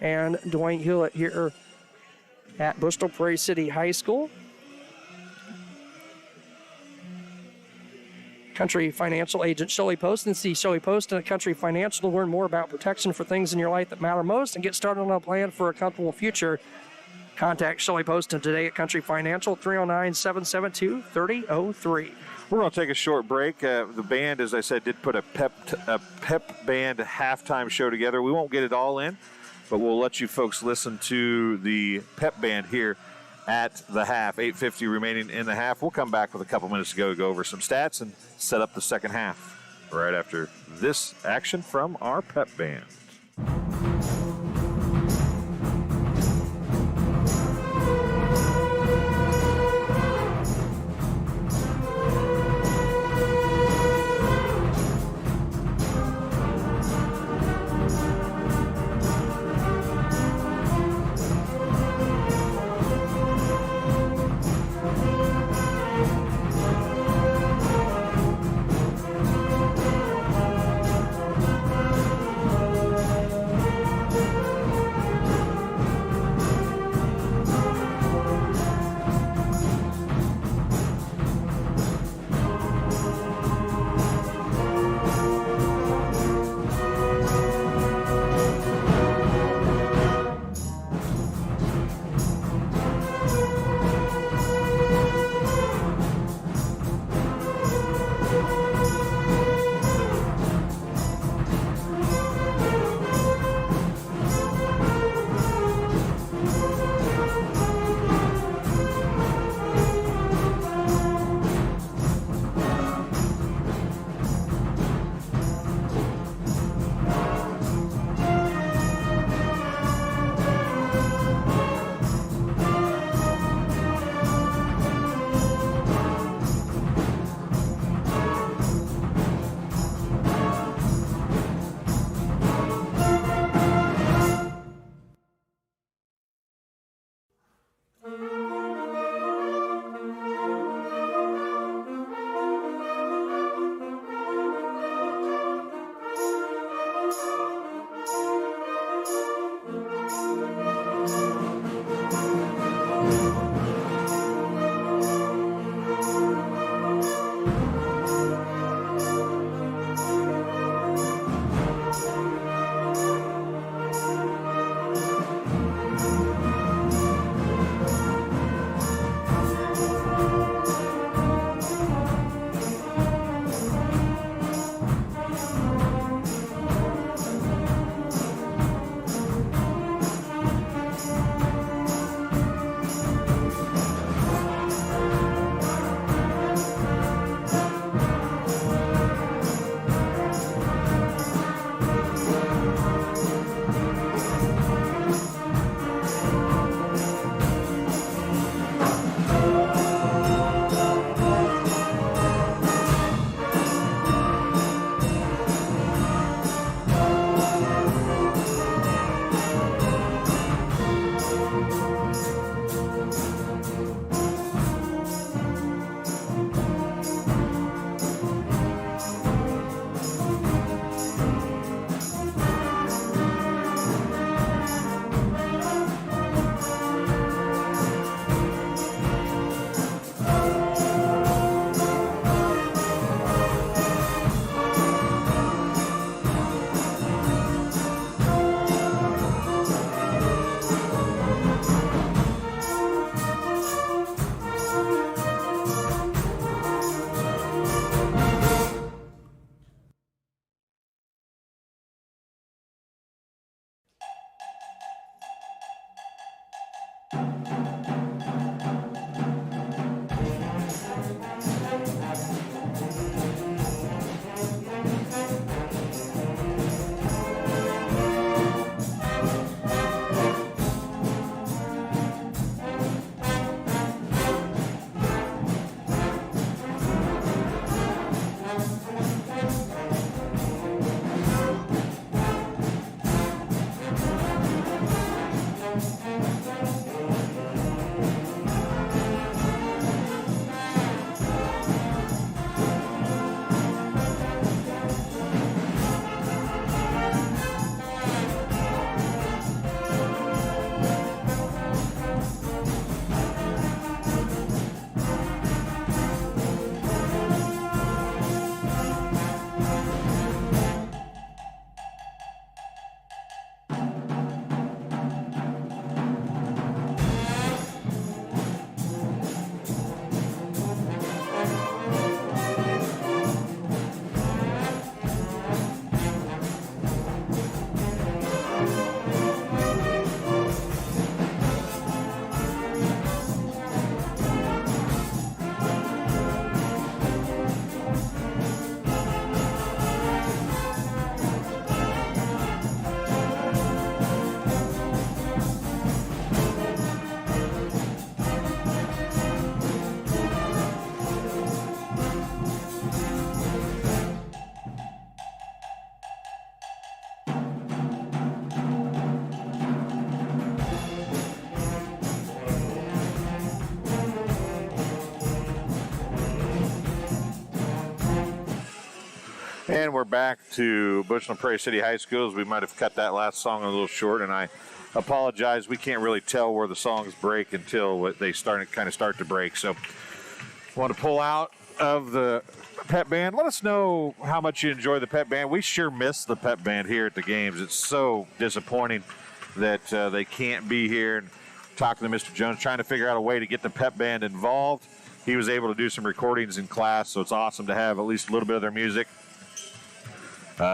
and Dwayne Hewlett here at Bushnell Prairie City High School. Country Financial agent Shelley Post, and see Shelley Post and Country Financial to learn more about protection for things in your life that matter most and get started on a plan for a comfortable future. Contact Shelley Poston today at Country Financial, 309-772-3003. We're going to take a short break. The band, as I said, did put a pep band halftime show together. We won't get it all in, but we'll let you folks listen to the pep band here at the half. 8:50 remaining in the half. We'll come back with a couple minutes to go over some stats and set up the second half right after this action from our pep band. And we're back to Bushnell Prairie City High Schools. We might have cut that last song a little short, and I apologize. We can't really tell where the songs break until they start to break. So I want to pull out of the pep band. Let us know how much you enjoy the pep band. We sure miss the pep band here at the games. It's so disappointing that they can't be here. And talking to Mr. Jones, trying to figure out a way to get the pep band involved. He was able to do some recordings in class, so it's awesome to have at least a little bit of their music.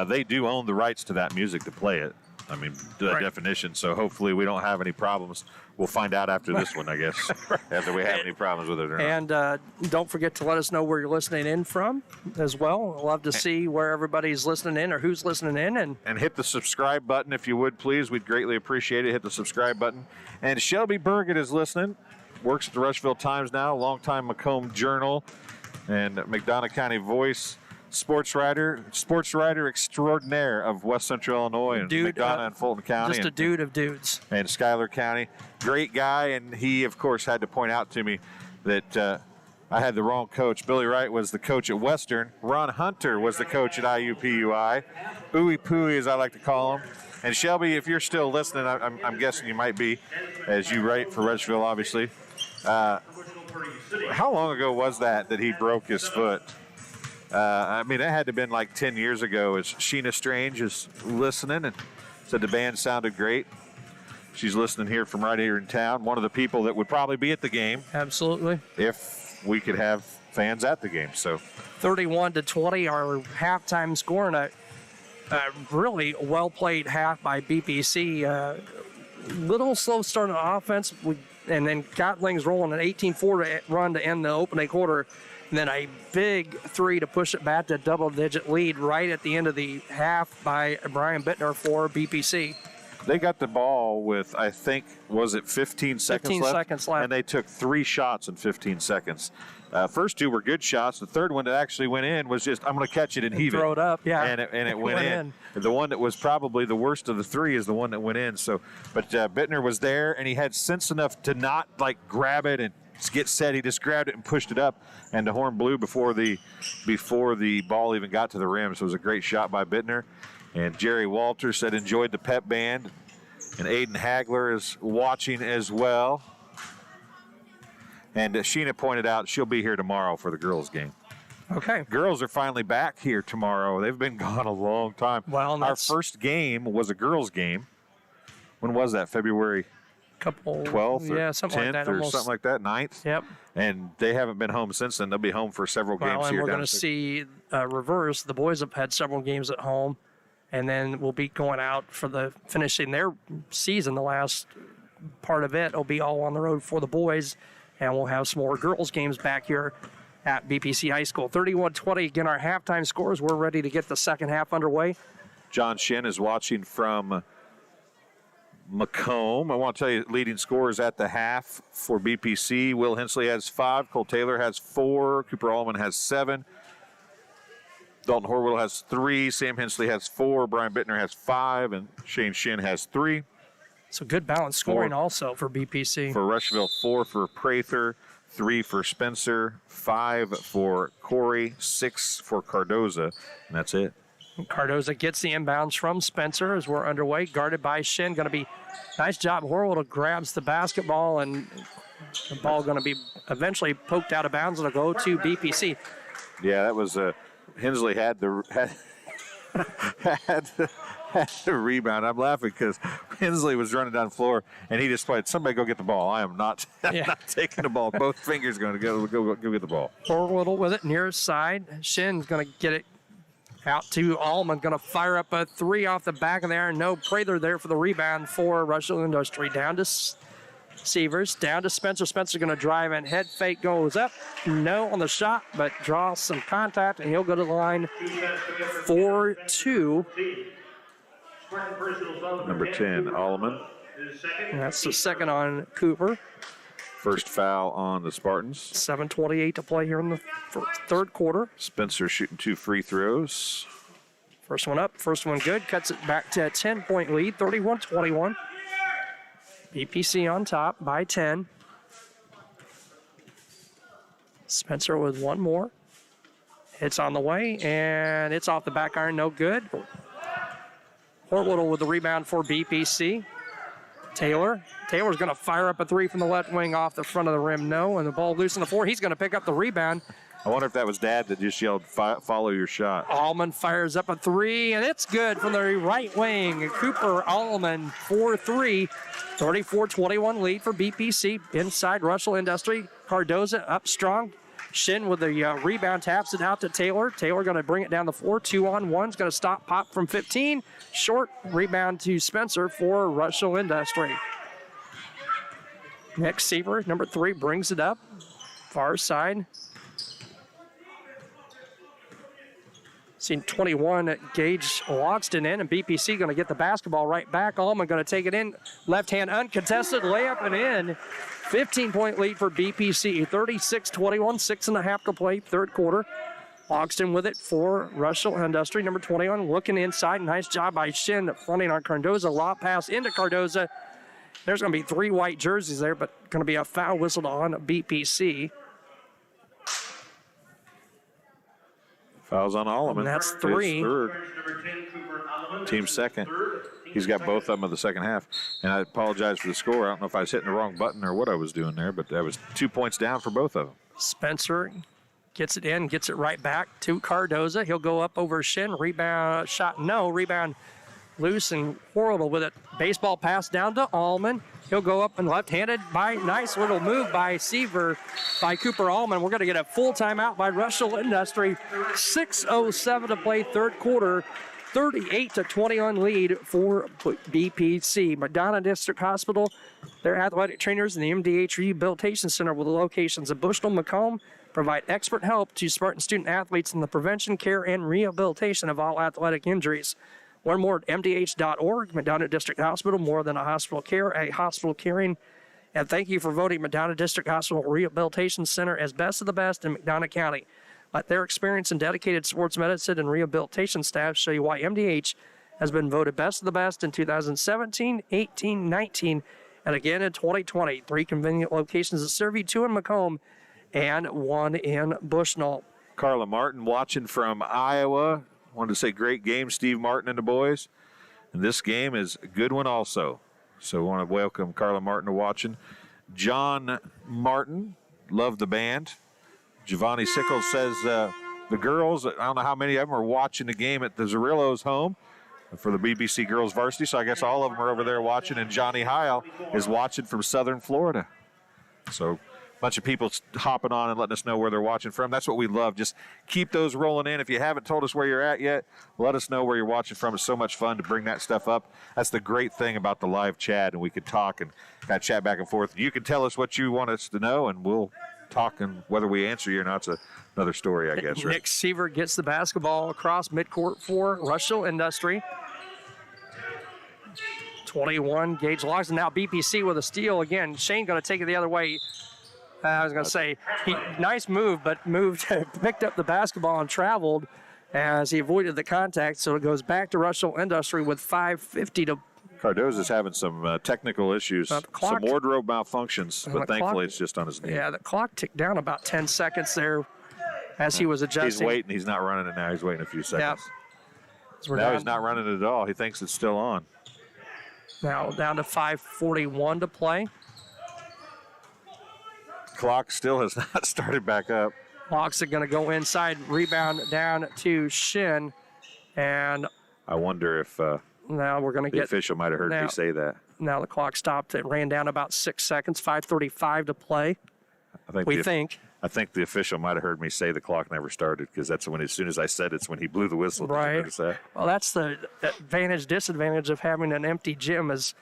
They do own the rights to that music to play it. I mean, the definition. So hopefully we don't have any problems. We'll find out after this one, I guess, after we have any problems with it or not. And don't forget to let us know where you're listening in from as well. I'd love to see where everybody's listening in or who's listening in. And hit the subscribe button if you would, please. We'd greatly appreciate it. Hit the subscribe button. And Shelby Burgett is listening. Works at the Rushville Times now, longtime Macomb Journal and McDonough County Voice. Sports writer extraordinaire of West Central Illinois and McDonough and Fulton County. Just a dude of dudes. And Schuyler County. Great guy, and he, of course, had to point out to me that I had the wrong coach. Billy Wright was the coach at Western. Ron Hunter was the coach at IUPUI. Ooey Pooey, as I like to call him. And Shelby, if you're still listening, I'm guessing you might be, as you write for Rushville, obviously. How long ago was that he broke his foot? I mean, it had to have been like 10 years ago. As Sheena Strange is listening and said the band sounded great. She's listening here from right here in town. One of the people that would probably be at the game. Absolutely. If we could have fans at the game. So 31-20, our halftime score, and a really well-played half by BPC. Little slow start on offense, and then got things rolling, an 18-4 run to end the opening quarter. And then a big three to push it back to a double-digit lead right at the end of the half by Brian Bittner for BPC. They got the ball with, I think, was it 15 seconds left? 15 seconds left. And they took 3 shots in 15 seconds. First 2 were good shots. The third one that actually went in was just, I'm going to catch it and heave it. Throw it up, yeah. And it went in. The one that was probably the worst of the 3 is the one that went in. So, but Bittner was there, and he had sense enough to not, grab it and get set. He just grabbed it and pushed it up, and the horn blew before the ball even got to the rim. So it was a great shot by Bittner. And Jerry Walter said enjoyed the pep band. And Aiden Hagler is watching as well. And Sheena pointed out she'll be here tomorrow for the girls' game. Okay. Girls are finally back here tomorrow. They've been gone a long time. Well, our first game was a girls' game. When was that? February 12th or something 10th like that, or almost. something like that, 9th? Yep. And they haven't been home since then. They'll be home for several games and here. We're going to see reverse. The boys have had several games at home, and then we'll be going out for finishing their season. The last part of it will be all on the road for the boys, and we'll have some more girls games back here at BPC High School. 31-20, again, our halftime scores. We're ready to get the second half underway. John Shin is watching from Macomb. I want to tell you, leading scorers at the half for BPC. Will Hensley has 5. Cole Taylor has 4. Cooper Allman has 7. Dalton Horwell has 3. Sam Hensley has 4. Brian Bittner has 5. And Shane Shin has 3. So good balanced scoring also for BPC. For Rushville, 4 for Prather, 3 for Spencer, 5 for Corey, 6 for Cardoza, and that's it. Cardoza gets the inbounds from Spencer as we're underway, guarded by Shin. Going to be nice job. Horwell grabs the basketball, and the ball going to be eventually poked out of bounds. It'll go to BPC. Yeah, that was Hensley had the rebound. I'm laughing because Hensley was running down the floor, and he just played, somebody go get the ball. I am not, not taking the ball. Both fingers going to go get the ball. Horwell with it near his side. Shin's going to get it out to Allman, going to fire up a 3 off the back of there. No Prather there for the rebound for Rushville Industry. Down to Sievers, down to Spencer. Spencer going to drive and head fake goes up. No on the shot, but draws some contact, and he'll go to the line for 2. Number 10, Allman. And that's the second on Cooper. First foul on the Spartans. 7:28 to play here in the third quarter. Spencer shooting 2 free throws. First one up, first one good. Cuts it back to a 10-point lead, 31-21. BPC on top by 10. Spencer with one more. It's on the way, and it's off the back iron, no good. Horwittle with the rebound for BPC. Taylor's going to fire up a three from the left wing off the front of the rim, no, and the ball loose on the floor. He's going to pick up the rebound. I wonder if that was Dad that just yelled, follow your shot. Allman fires up a three, and it's good from the right wing. Cooper Allman, 4-3, 34-21 lead for BPC inside Rushville Industry. Cardoza up strong. Shin with the rebound, taps it out to Taylor. Taylor going to bring it down the floor. 2-on-1 is going to stop pop from 15. Short rebound to Spencer for Rushville Industry. Nick Seaver, number 3, brings it up. Far side. Seen 21 Gage Loxton in, and BPC going to get the basketball right back. Allman going to take it in. Left hand uncontested, layup and in. 15-point lead for BPC, 36-21, 6.5 to play, third quarter. Loxton with it for Rushville Industry, number 21, looking inside. Nice job by Shin, fronting on Cardoza. Lob pass into Cardoza. There's going to be 3 white jerseys there, but going to be a foul whistled on BPC. Fouls on Allman. And that's 3. Third. Team second. He's got both of them in the second half. And I apologize for the score. I don't know if I was hitting the wrong button or what I was doing there, but that was 2 points down for both of them. Spencer gets it in, gets it right back to Cardoza. He'll go up over Shin. Rebound, shot no. Rebound loose, and Horrible with it. Baseball pass down to Allman. He'll go up and left-handed by, nice little move by Seaver, by Cooper Allman. We're going to get a full timeout by Rushville Industry. 6:07 to play, third quarter. 38-21 lead for BPC. Madonna District Hospital, their athletic trainers in the MDH Rehabilitation Center with the locations of Bushnell, Macomb, provide expert help to Spartan student athletes in the prevention, care, and rehabilitation of all athletic injuries. Learn more at mdh.org. Madonna District Hospital, more than a hospital care, a hospital caring. And thank you for voting Madonna District Hospital Rehabilitation Center as best of the best in McDonough County. Let their experience and dedicated sports medicine and rehabilitation staff show you why MDH has been voted best of the best in 2017, 18, 19, and again in 2020. 3 convenient locations that serve you, 2 in Macomb and 1 in Bushnell. Carla Martin watching from Iowa. Wanted to say great game, Steve Martin and the boys. And this game is a good one also. So I want to welcome Carla Martin to watching. John Martin, love the band. Giovanni Sickles says the girls, I don't know how many of them are watching the game at the Zerillo's home for the BBC Girls Varsity. So I guess all of them are over there watching. And Johnny Heil is watching from Southern Florida. So bunch of people hopping on and letting us know where they're watching from. That's what we love. Just keep those rolling in. If you haven't told us where you're at yet, let us know where you're watching from. It's so much fun to bring that stuff up. That's the great thing about the live chat, and we could talk and kind of chat back and forth. You can tell us what you want us to know, and we'll talk, and whether we answer you or not, it's another story, I guess. Right? Nick Seaver gets the basketball across midcourt for Rushville Industry. 21, Gage Loxton. Now BPC with a steal again. Shane going to take it the other way. I was going to say, nice move, but picked up the basketball and traveled as he avoided the contact. So it goes back to Rushville Industry with 5:50 to. Cardoza's having some technical issues, some wardrobe malfunctions, but thankfully it's just on his knee. Yeah, the clock ticked down about 10 seconds there as he was adjusting. He's waiting. He's not running it now. He's waiting a few seconds. Yep. Now he's not running it at all. He thinks it's still on. Now down to 5:41 to play. Clock still has not started back up. Hawks are going to go inside, rebound down to Shin, and I wonder if now we're going to the get. official might have heard me say that. Now the clock stopped. It ran down about 6 seconds. 5:35 to play. I think the official might have heard me say the clock never started, because that's when, as soon as I said it's when he blew the whistle. Right. Did you notice that? Well, that's the disadvantage of having an empty gym is.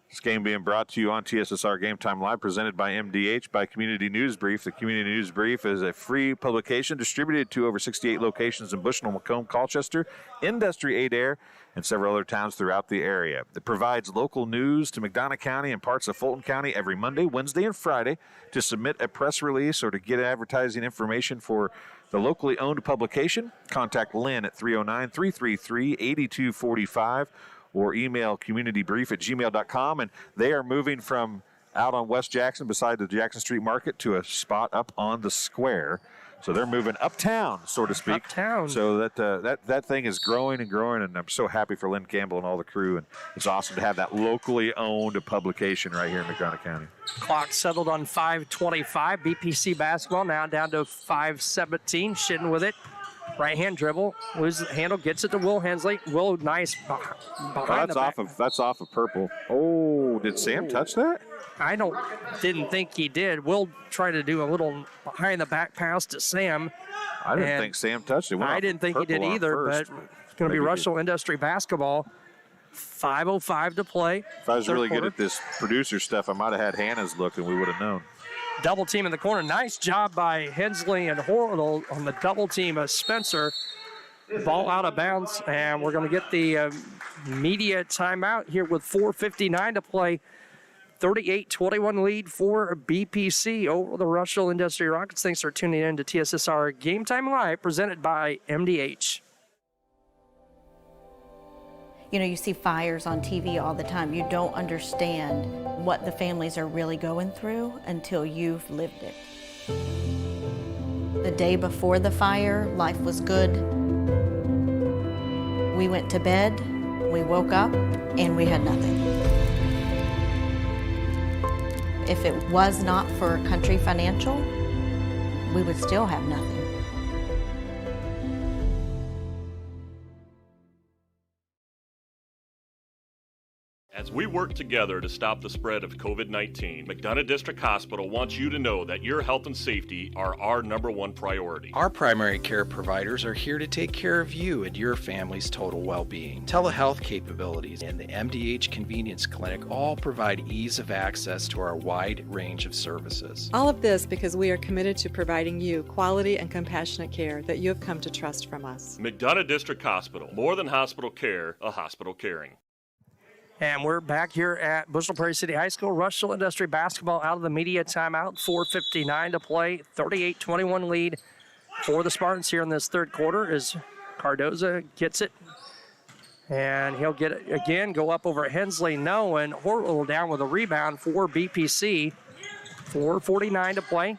This game being brought to you on TSSR Game Time Live, presented by MDH, by Community News Brief. The Community News Brief is a free publication distributed to over 68 locations in Bushnell, Macomb, Colchester, Industry, Adair, and several other towns throughout the area. It provides local news to McDonough County and parts of Fulton County every Monday, Wednesday, and Friday. To submit a press release or to get advertising information for the locally owned publication, contact Lynn at 309-333-8245. or email communitybrief@gmail.com. And they are moving from out on West Jackson beside the Jackson Street Market to a spot up on the square. So they're moving uptown, so to speak. Uptown. So that thing is growing and growing, and I'm so happy for Lynn Campbell and all the crew. And it's awesome to have that locally owned publication right here in McDonough County. Clock settled on 5:25. BPC basketball now down to 5:17. Shitting with it. Right-hand dribble. Loses the handle. Gets it to Will Hensley. Will, nice behind That's off of purple. Oh, did Sam touch that? I didn't think he did. Will tried to do a little behind the back pass to Sam. I didn't think Sam touched it. I didn't think he did either, but it's going to be Rushville Industry basketball. 5:05 to play. If I was really good at this producer stuff, I might have had Hannah's look and we would have known. Double team in the corner. Nice job by Hensley and Horrill on the double team of Spencer. Ball out of bounds, and we're going to get the media timeout here with 4:59 to play. 38-21 lead for BPC over the Rushville Industry Rockets. Thanks for tuning in to TSSR Game Time Live, presented by MDH. You know, you see fires on TV all the time. You don't understand what the families are really going through until you've lived it. The day before the fire, life was good. We went to bed, we woke up, and we had nothing. If it was not for Country Financial, we would still have nothing. As we work together to stop the spread of COVID-19, McDonough District Hospital wants you to know that your health and safety are our #1 priority. Our primary care providers are here to take care of you and your family's total well-being. Telehealth capabilities and the MDH Convenience Clinic all provide ease of access to our wide range of services. All of this because we are committed to providing you quality and compassionate care that you have come to trust from us. McDonough District Hospital, more than hospital care, a hospital caring. And we're back here at Bushel Prairie City High School. Rushville Industry basketball out of the media timeout. 4:59 to play. 38-21 lead for the Spartans here in this third quarter as Cardoza gets it. And he'll get it again, go up over Hensley. No, and Horrill down with a rebound for BPC. 4:49 to play.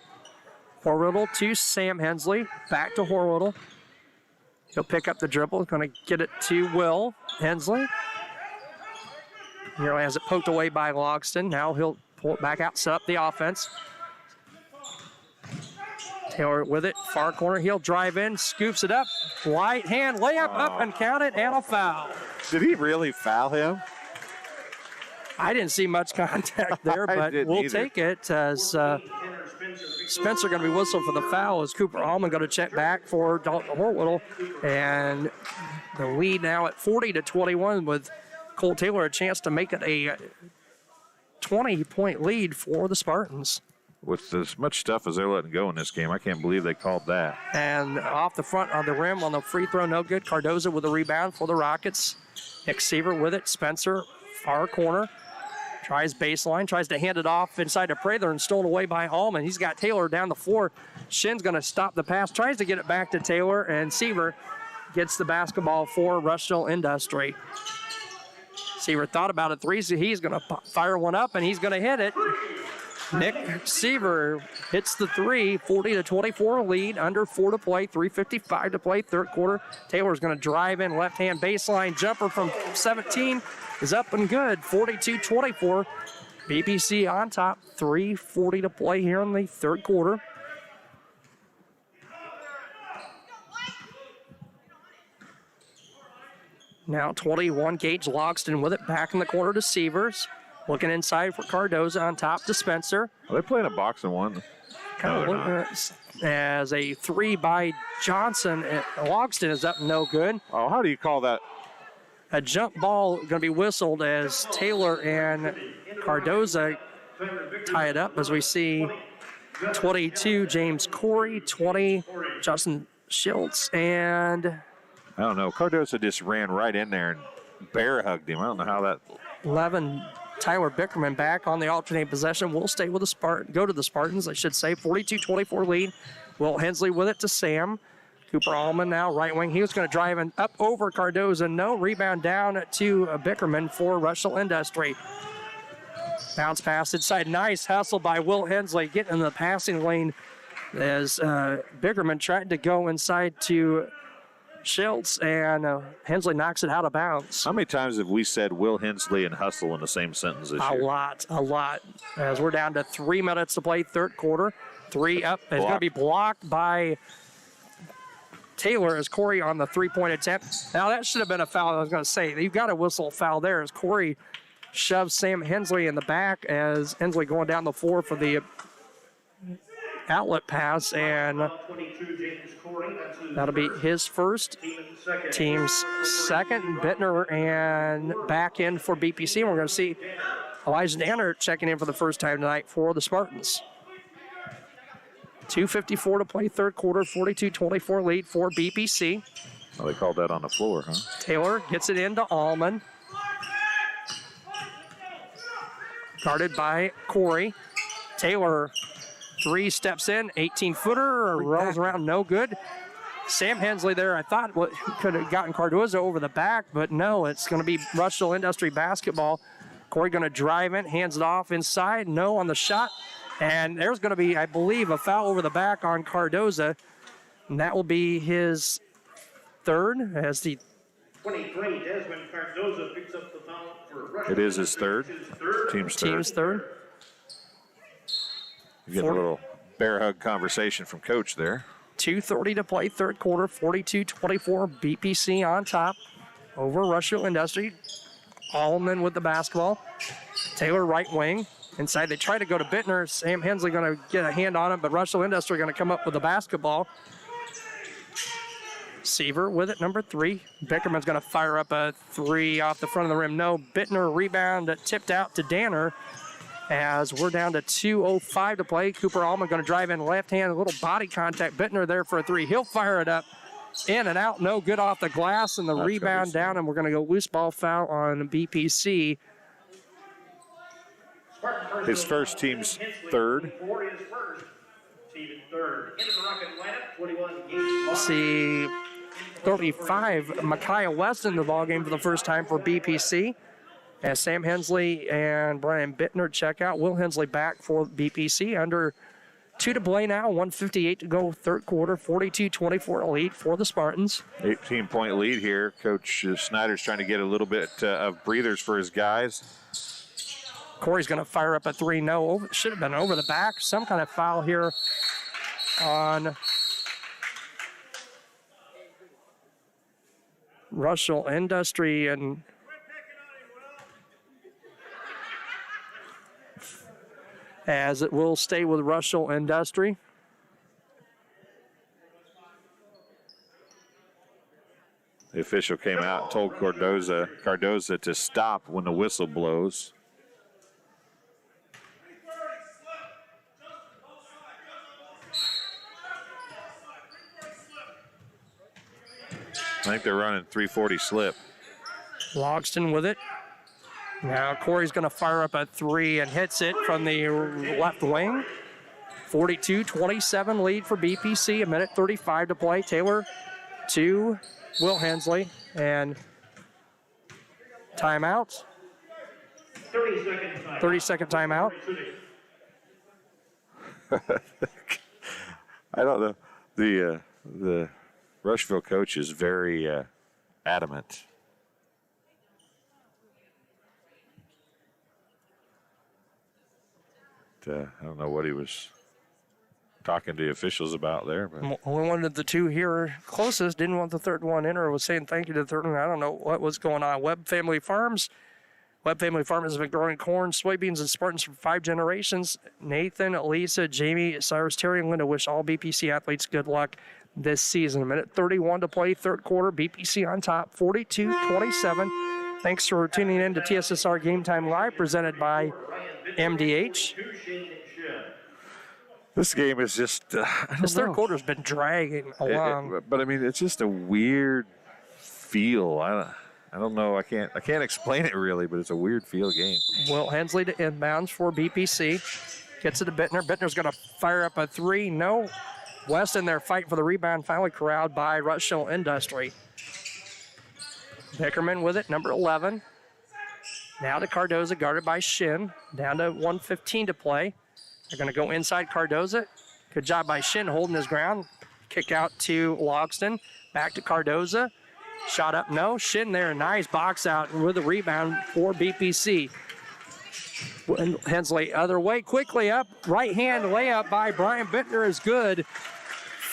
Horrill to Sam Hensley. Back to Horrill. He'll pick up the dribble. Going to get it to Will Hensley. Here has it poked away by Logston. Now he'll pull it back out, set up the offense. Taylor with it, far corner. He'll drive in, scoops it up. Right hand layup up and count it, and a foul. Did he really foul him? I didn't see much contact there, but we'll take it as Spencer going to be whistled for the foul as Cooper Allman going to check back for Dalton Hortwittle. And the lead now at 40-21 with Cole Taylor a chance to make it a 20-point lead for the Spartans. With as much stuff as they're letting go in this game, I can't believe they called that. And off the front of the rim on the free throw, no good. Cardoza with a rebound for the Rockets. Nick Seaver with it. Spencer, far corner. Tries baseline, tries to hand it off inside to Prather and stolen away by Allman. He's got Taylor down the floor. Shin's going to stop the pass, tries to get it back to Taylor, and Seaver gets the basketball for Rushville Industry. Seaver thought about a three, so he's going to fire one up, and he's going to hit it. Nick Seaver hits the three, 40-24 lead, under 4 to play, 3:55 to play, third quarter. Taylor's going to drive in, left-hand baseline jumper from 17 is up and good, 42-24. BPC on top, 3:40 to play here in the third quarter. Now 21, Gage Logston with it, back in the corner to Seavers. Looking inside for Cardoza, on top to Spencer. Are they playing a box and one? Kind of looking as a three by Johnson. Logston is up, no good. Oh, how do you call that? A jump ball going to be whistled as Taylor and Cardoza tie it up as we see 22, James Corey, 20, Justin Schultz, and I don't know. Cardoza just ran right in there and bear hugged him. I don't know how that. 11, Tyler Bickerman back on the alternate possession. Will stay with the Spartans. Go to the Spartans, I should say. 42-24 lead. Will Hensley with it to Sam. Cooper Allman now right wing. He was going to drive in up over Cardoza. No rebound down to Bickerman for Rushville Industry. Bounce pass inside. Nice hustle by Will Hensley getting in the passing lane as Bickerman tried to go inside to Schultz, and Hensley knocks it out of bounds. How many times have we said Will Hensley and hustle in the same sentence this year? A lot. As we're down to 3 minutes to play, third quarter. 3 up. It's going to be blocked by Taylor as Corey on the three-point attempt. Now, that should have been a foul. I was going to say, you've got a whistle foul there as Corey shoves Sam Hensley in the back as Hensley going down the floor for the outlet pass, and that'll be his first, team's second. Bittner and back in for BPC. We're going to see Elijah Danner checking in for the first time tonight for the Spartans. 2:54 to play, third quarter, 42-24 lead for BPC. Well, they called that on the floor, huh? Taylor gets it into Allman. Guarded by Corey. Taylor 3 steps in, 18-footer, rolls around, no good. Sam Hensley there, I thought could have gotten Cardozo over the back, but no, it's going to be Rushville Industry basketball. Corey going to drive in, hands it off inside, no on the shot. And there's going to be, I believe, a foul over the back on Cardozo. And that will be his third as the 23, Desmond Cardozo picks up the foul for Rushville. It is his third. Team's third. You get a little bear hug conversation from Coach there. 2:30 to play, third quarter, 42-24. BPC on top over Rushville Industry. Allman with the basketball. Taylor right wing. Inside, they try to go to Bittner. Sam Hensley going to get a hand on him, but Rushville Industry going to come up with the basketball. Seaver with it, number 3. Bickerman's going to fire up a 3 off the front of the rim. No, Bittner rebound tipped out to Danner as we're down to 2:05 to play. Cooper Allman going to drive in left hand, a little body contact. Bittner there for a 3. He'll fire it up. In and out, no good off the glass, and the rebound down, and we're going to go loose ball foul on BPC. His first, team's third. See 35, Micaiah West in the ballgame for the first time for BPC. As Sam Hensley and Brian Bittner check out. Will Hensley back for BPC. Under 2 to play now, 1:58 to go, third quarter, 42-24 lead for the Spartans. 18-point lead here. Coach Snyder's trying to get a little bit of breathers for his guys. Corey's going to fire up a 3. No, should have been over the back. Some kind of foul here on Rushville Industry, and as it will stay with Rushville Industry. The official came out and told Cardozo to stop when the whistle blows. I think they're running 340 slip. Logston with it. Now Corey's going to fire up a 3 and hits it from the left wing. 42-27 lead for BPC. 1:35 to play. Taylor to Will Hensley, and timeout. 30-second timeout. I don't know. The Rushville coach is very adamant. I don't know what he was talking to the officials about there. But Only one of the two here closest didn't want the third one in, or was saying thank you to the third one. I don't know what was going on. Webb Family Farms. Webb Family Farms has been growing corn, soybeans, and Spartans for 5 generations. Nathan, Lisa, Jamie, Cyrus, Terry, and Linda wish all BPC athletes good luck this season. 1:31 to play, third quarter. BPC on top, 42-27. Thanks for tuning in to TSSR Game Time Live, presented by MDH. This game is just, this third quarter's been dragging along. But I mean, it's just a weird feel. I don't know. I can't explain it really, but it's a weird feel game. Will Hensley to inbounds for BPC. Gets it to Bittner. Bittner's going to fire up a 3. No. West in there fighting for the rebound, finally corralled by Rushville Industry. Bickerman with it, number 11. Now to Cardoza, guarded by Shin. Down to 1:15 to play. They're going to go inside Cardoza. Good job by Shin holding his ground. Kick out to Logston. Back to Cardoza. Shot up, no. Shin there, nice box out with a rebound for BPC. Hensley other way, quickly up. Right hand layup by Brian Bittner is good.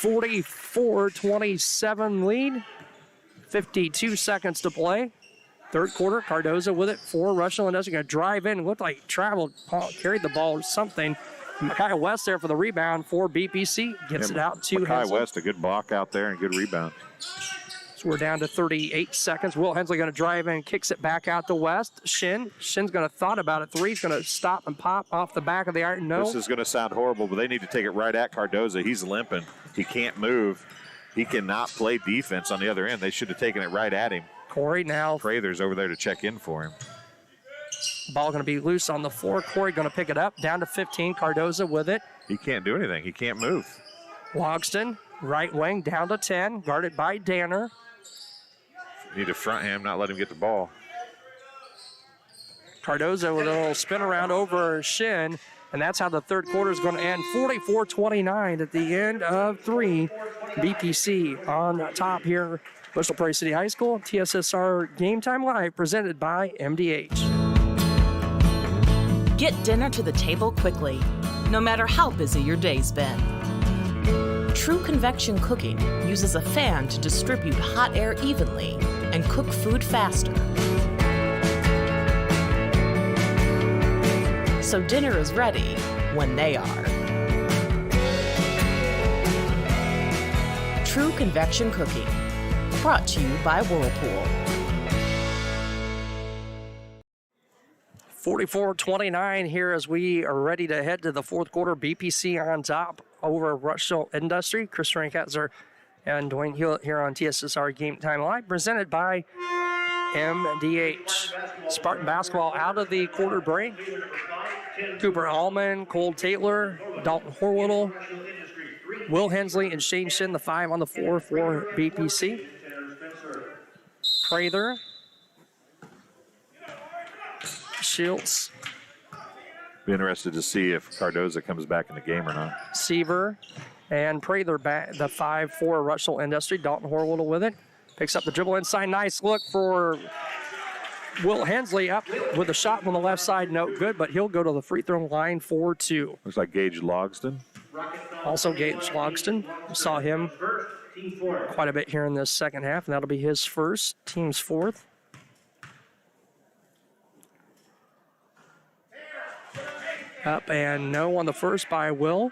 44-27 lead. 52 seconds to play. Third quarter, Cardoza with it for Rushville Industry. Going to drive in, looked like traveled, carried the ball or something. Mackay West there for the rebound for BPC. Gets it out to Mackay Hensley. West, a good block out there and good rebound. So we're down to 38 seconds. Will Hensley going to drive in, kicks it back out to West. Shin's going to thought about it. Three's going to stop and pop off the back of the iron. No. This is going to sound horrible, but they need to take it right at Cardoza. He's limping. He can't move. He cannot play defense on the other end. They should have taken it right at him. Corey now. Prather's over there to check in for him. Ball going to be loose on the floor. Corey going to pick it up. Down to 15. Cardoza with it. He can't do anything. He can't move. Logston, right wing, down to 10. Guarded by Danner. Need to front him, not let him get the ball. Cardoza with a little spin around over Shin, and that's how the third quarter is going to end. 44-29 at the end of 3. BPC on top here. Bristol Prairie City High School, TSSR Game Time Live, presented by MDH. Get dinner to the table quickly, no matter how busy your day's been. True convection cooking uses a fan to distribute hot air evenly and cook food faster. So dinner is ready when they are. True convection cooking, brought to you by Whirlpool. 44-29 here as we are ready to head to the fourth quarter. BPC on top over Rushville Industry. Chris Rankatzer and Dwayne Hewitt here on TSSR Game Time Live, presented by MDH. Spartan basketball out of the quarter break. Cooper Allman, Cole Taylor, Dalton Horwittle, Will Hensley, and Shane Shin, the 5 on the floor for BPC. Prather, Schultz, Be interested to see if Cardoza comes back in the game or not. Seaver, and Prather back, the 5 for Rushville Industry. Dalton Horwittle with it. Picks up the dribble inside. Nice look for Will Hensley up with a shot from the left side. No good, but he'll go to the free throw line for 2. Looks like Gage Logston. Also Gage Logston. Saw him quite a bit here in this second half, and that'll be his first, team's 4th. Up and no on the first by Will.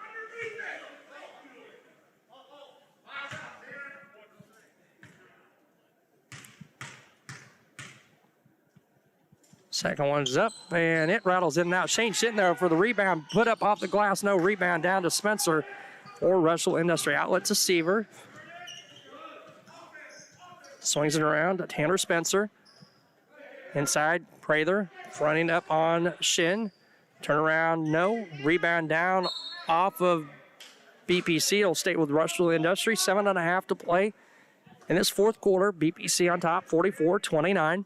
Second one's up, and it rattles in and out. Shane Shitten there for the rebound. Put up off the glass, no rebound. Down to Spencer or Rushville Industry. Outlet to Seaver. Swings it around to Tanner Spencer. Inside, Prather fronting up on Shin. Turn around, no. Rebound down off of BPC. It'll stay with Rushville Industry. 7.5 to play in this fourth quarter. BPC on top, 44-29.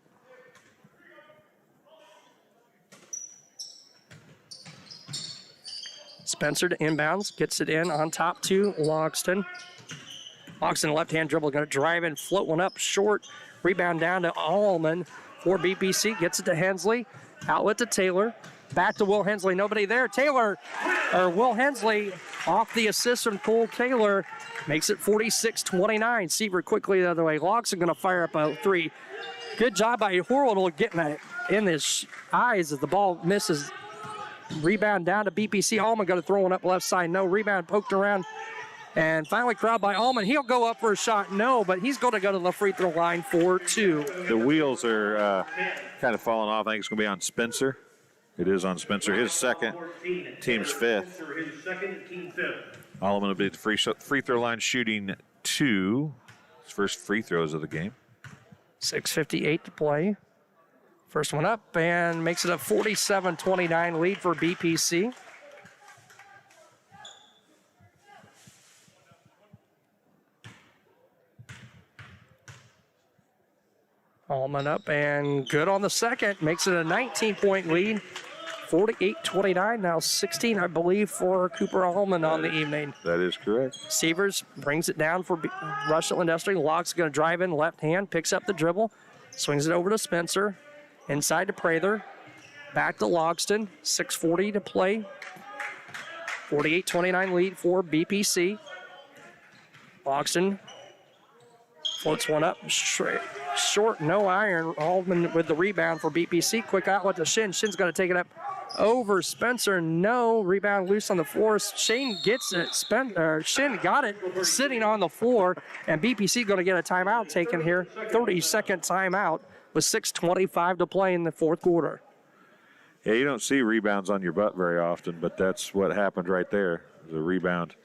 Spencer to inbounds, gets it in on top to Logston. Logston left-hand dribble, going to drive in, float one up short. Rebound down to Allman for BPC, gets it to Hensley. Outlet to Taylor. Back to Will Hensley, nobody there. Will Hensley off the assist from Cole Taylor, makes it 46-29. Seaver quickly the other way. Logston going to fire up a 3. Good job by Horwittle getting that in his eyes as the ball misses. Rebound down to BPC. Allman going to throw one up left side. No. Rebound poked around. And finally crowd by Allman. He'll go up for a shot. No, but he's going to go to the free throw line for 2. The wheels are kind of falling off. I think it's going to be on Spencer. It is on Spencer. His second, team's 5th. Allman will be at the free throw line shooting 2. His first free throws of the game. 6:58 to play. First one up and makes it a 47-29 lead for BPC. Allman up and good on the second. Makes it a 19-point lead. 48-29, now 16, I believe, for Cooper Allman on the evening. That is correct. Severs brings it down for Rushville Industry. Locke's going to drive in left hand, picks up the dribble, swings it over to Spencer. Inside to Prather. Back to Logston. 6:40 to play. 48-29 lead for BPC. Logston floats one up. Short, no iron. Allman with the rebound for BPC. Quick outlet to Shin. Shin's going to take it up over Spencer. No. Rebound loose on the floor. Shane gets it. Shin got it sitting on the floor. And BPC going to get a timeout taken here. 30-second timeout with 6:25 to play in the fourth quarter. Yeah, you don't see rebounds on your butt very often, but that's what happened right there. The rebound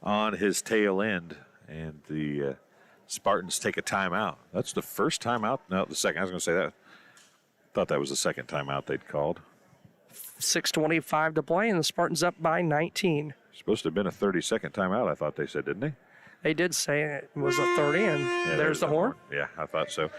on his tail end, and the Spartans take a timeout. That's the first timeout. No, the second. I was going to say that. Thought that was the second timeout they'd called. 6:25 to play, and the Spartans up by 19. Supposed to have been a 30-second timeout, I thought they said, didn't they? They did say it was a 30, and Yeah, there's the horn. Yeah, I thought so.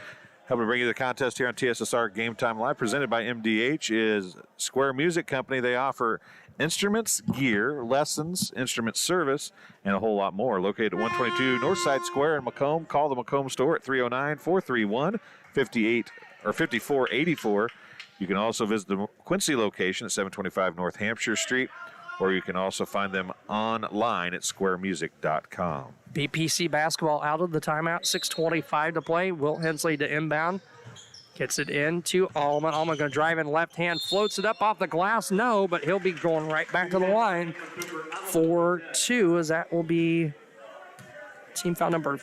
Helping to bring you the contest here on TSSR Game Time Live, presented by MDH, is Square Music Company. They offer instruments, gear, lessons, instrument service, and a whole lot more. Located at 122 Northside Square in Macomb. Call the Macomb store at 309-431-5484. You can also visit the Quincy location at 725 North Hampshire Street, or you can also find them online at squaremusic.com. BPC basketball out of the timeout, 6:25 to play. Wilt Hensley to inbound. Gets it in to Allman. Allman going to drive in left hand, floats it up off the glass. No, but he'll be going right back to the line for two, as that will be team foul number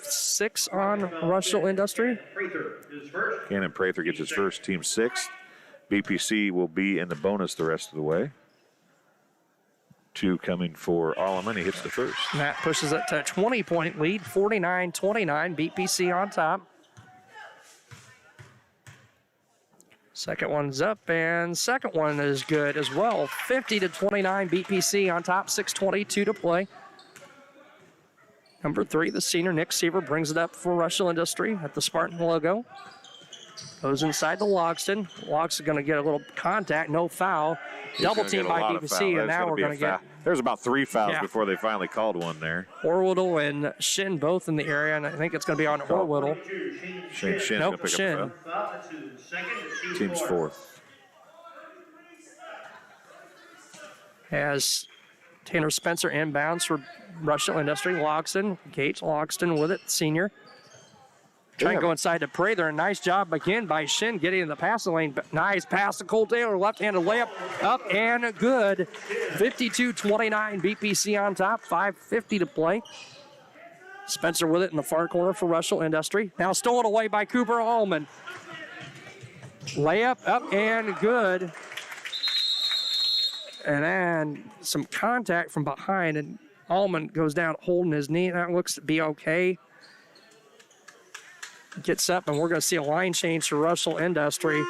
6 on Rushville Industry. Cannon Prather gets his first, team 6th. BPC will be in the bonus the rest of the way. 2 coming for Allman. He hits the first. And that pushes it to a 20-point lead, 49-29. BPC on top. Second one's up, and second one is good as well. 50-29, BPC on top, 6:22 to play. Number 3, the senior, Nick Seaver, brings it up for Rushville Industry at the Spartan logo. Goes inside to Logston. Logston going to get a little contact, no foul. Double team by BPC, and now we're going to get... There's about 3 fouls before they finally called one there. Orwittle and Shin both in the area, and I think it's going to be on Orwittle. Shin's nope, going to pick Shin. up the foul. Team's 4th. As Tanner Spencer inbounds for Rushville Industry. Logston, Gates Logston with it, senior. Trying to go inside to Prather. Nice job again by Shin getting in the passing lane. Nice pass to Cole Taylor. Left-handed layup up and good. 52-29. BPC on top. 5:50 to play. Spencer with it in the far corner for Rushville Industry. Now stolen away by Cooper Allman. Layup up and good. And then some contact from behind, and Allman goes down holding his knee. That looks to be okay. Gets up, and we're going to see a line change to Rushville Industry.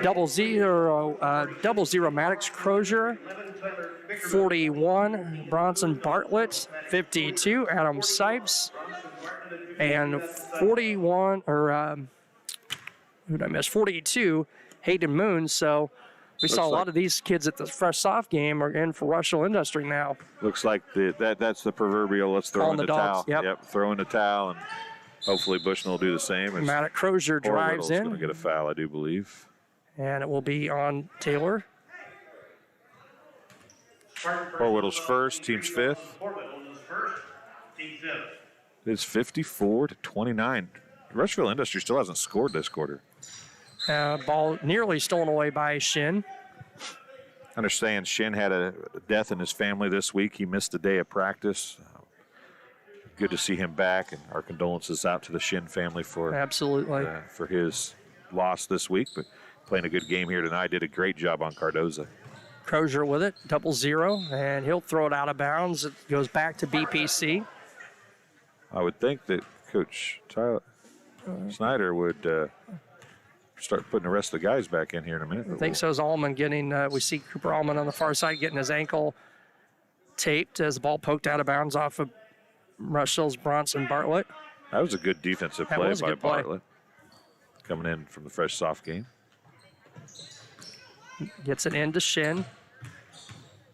0-0 Maddox Crozier. 41, Bronson Bartlett. 52, Adam Sipes. And 41, who did I miss? 42, Hayden Moon. So we saw a lot of these kids at the fresh soft game are in for Rushville Industry now. Looks like that's the proverbial let's throw in the towel. Yep, throw in the towel, and hopefully Bushnell will do the same. Maddox Crozier drives in. Going to get a foul, I do believe. And it will be on Taylor. Orwittl's first, team's 5th. It's 54-29. Rushville Industry still hasn't scored this quarter. Ball nearly stolen away by Shin. Understand Shin had a death in his family this week. He missed a day of practice. Good to see him back, and our condolences out to the Shin family for his loss this week. But playing a good game here tonight, did a great job on Cardoza. Crozier with it, 0-0, and he'll throw it out of bounds. It goes back to BPC. I would think that Coach Tyler Snyder would start putting the rest of the guys back in here in a minute. I think so is Allman getting, we see Cooper Allman on the far side getting his ankle taped as the ball poked out of bounds off of Rushville's Bronson Bartlett. That was a good defensive play by Bartlett. coming in from the fresh soft game. Gets it into Shin.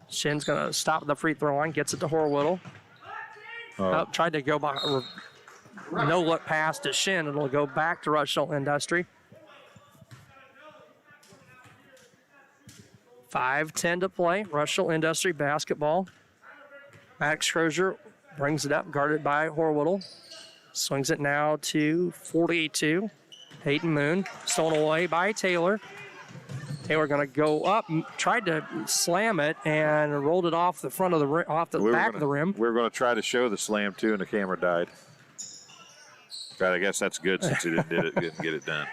Shin's going to stop at the free throw line, gets it to Horwittle. Tried to go by, no look pass to Shin. It'll go back to Rushville Industry. 5:10 to play. Rushville Industry basketball. Max Crozier brings it up, guarded by Horwittle. Swings it now to 42. Hayden Moon, stolen away by Taylor. Taylor going to go up, tried to slam it, and rolled it off the front of the back of the rim. We were going to try to show the slam too, and the camera died. But I guess that's good since he didn't get it done.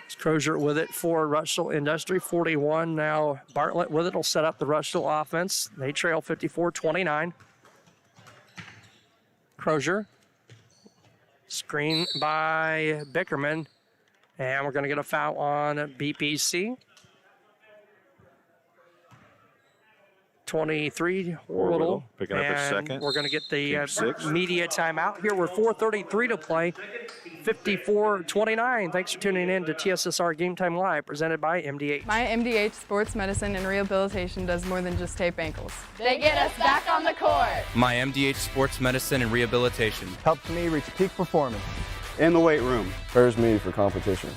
It's Crozier with it for Rushville Industry, 41. Now Bartlett with it will set up the Rushville offense. They trail 54-29. Crozier, screen by Bickerman, and we're going to get a foul on BPC. 23, Horwittle. Picking up his second. We're going to get the media timeout here. We're 4:33 to play, 54-29. Thanks for tuning in to TSSR Game Time Live, presented by MDH. My MDH Sports Medicine and Rehabilitation does more than just tape ankles. They get us back on the court. My MDH Sports Medicine and Rehabilitation helps me reach peak performance in the weight room. Prepares me for competition.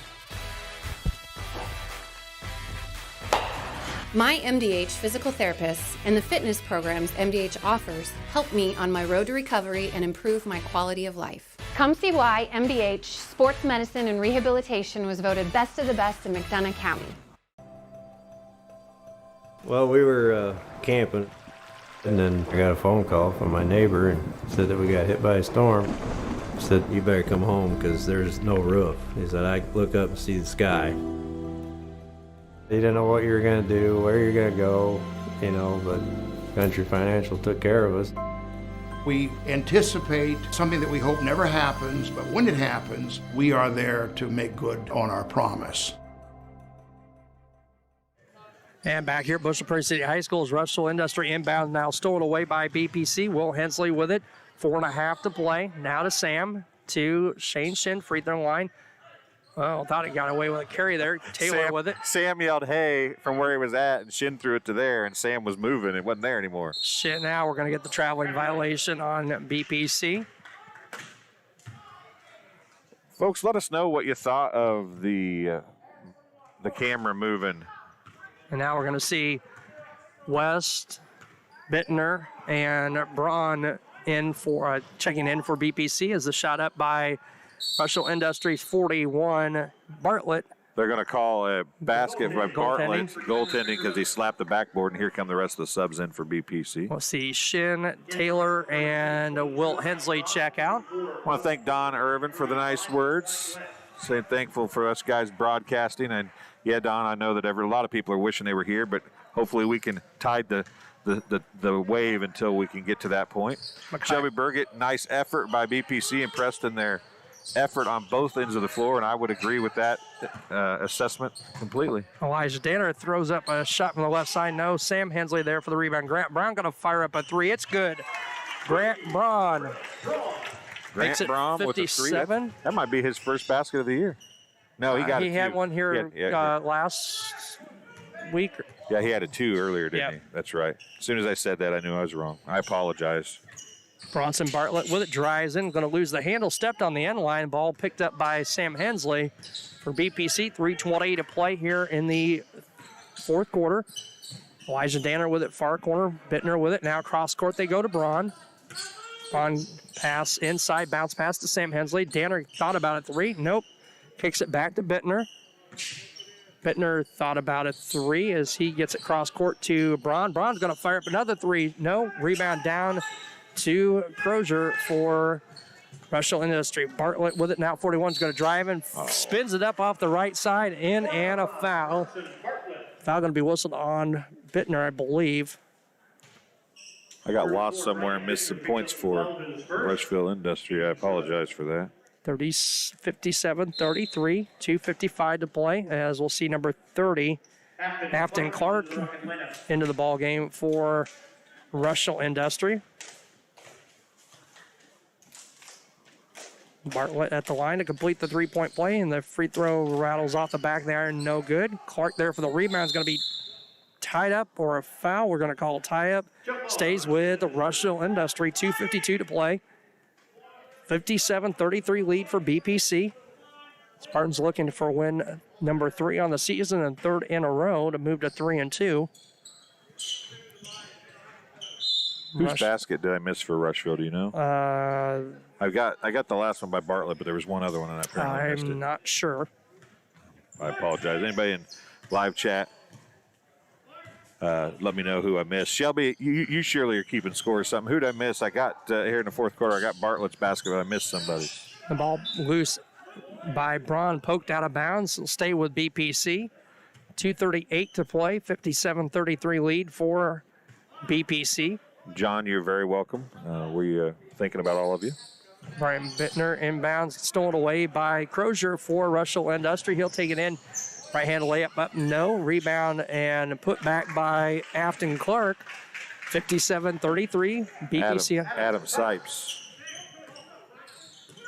My MDH physical therapists and the fitness programs MDH offers help me on my road to recovery and improve my quality of life. Come see why MDH Sports Medicine and Rehabilitation was voted best of the best in McDonough County. Well, we were camping, and then I got a phone call from my neighbor and said that we got hit by a storm. He said, "You better come home because there's no roof." He said, "I look up and see the sky." He didn't know what you were going to do, where you're going to go, but Country Financial took care of us. We anticipate something that we hope never happens, but when it happens, we are there to make good on our promise. And back here, Bushel Prairie City High School's Rushville Industry inbound, now stolen away by BPC. Will Hensley with it, 4.5 to play. Now to Sam, to Shane Shin, free throw line. Well, thought he got away with a carry there. Taylor with it. Sam yelled, "Hey," from where he was at, and Shin threw it to there, and Sam was moving. It wasn't there anymore. Shit, now we're going to get the traveling violation on BPC. Folks, let us know what you thought of the camera moving. And now we're going to see West, Bittner, and Braun in for checking in for BPC as the shot up by Rushville Industries 41, Bartlett. They're going to call a basket by Bartlett, goaltending because he slapped the backboard, and here come the rest of the subs in for BPC. We'll see Shin, Taylor, and Wilt Hensley check out. I want to thank Don Irvin for the nice words, saying thankful for us guys broadcasting. And yeah, Don, I know that a lot of people are wishing they were here, but hopefully we can tide the wave until we can get to that point. Shelby Burgett, nice effort by BPC, impressed in their effort on both ends of the floor, and I would agree with that assessment completely. Elijah Danner throws up a shot from the left side. No, Sam Hensley there for the rebound. Grant Brown going to fire up a three. It's good. Grant Braun makes it 57. That might be his first basket of the year. No, he got it. He had one here last week. Yeah, he had a 2 earlier, didn't he? That's right. As soon as I said that, I knew I was wrong. I apologize. Bronson Bartlett with it, drives in, going to lose the handle, stepped on the end line. Ball picked up by Sam Hensley for BPC. 3:20 to play here in the fourth quarter. Elijah Danner with it, far corner. Bittner with it. Now cross court they go to Braun. Braun pass inside, bounce pass to Sam Hensley. Danner thought about a 3. Nope. Kicks it back to Bittner. Bittner thought about a 3 as he gets it cross court to Braun. Braun's going to fire up another 3. No. Rebound down to Crozier for Rushville Industry. Bartlett with it now. 41 is going to drive and spins it up off the right side in, and a foul. Foul going to be whistled on Bittner, I believe. I got lost somewhere and missed some points for Rushville Industry. I apologize for that. 57-33, 2:55 to play, as we'll see number 30, Afton Clark, into the ball game for Rushville Industry. Bartlett at the line to complete the three-point play, and the free throw rattles off the back of the iron, no good. Clark there for the rebound is going to be tied up, or a foul. We're going to call a tie-up. Stays with Rushville Industry, 2:52 to play. 57-33 lead for BPC. Spartans looking for win number 3 on the season and 3rd in a row to move to 3-2. Whose basket did I miss for Rushville? Do you know? I got the last one by Bartlett, but there was one other one, and I apparently missed it. I'm not sure. I apologize. Anybody in live chat? Let me know who I missed. Shelby, you surely are keeping score or something. Who did I miss? I got here in the fourth quarter. I got Bartlett's basket, but I missed somebody. The ball loose by Braun, poked out of bounds. It'll stay with BPC. 2:38 to play. 57-33 lead for BPC. John, you're very welcome. Were you thinking about all of you? Brian Bittner inbounds, stolen away by Crozier for Rushville Industry. He'll take it in. Right-hand layup up, no. Rebound and put back by Afton Clark. 57-33. BPC. Adam Sipes.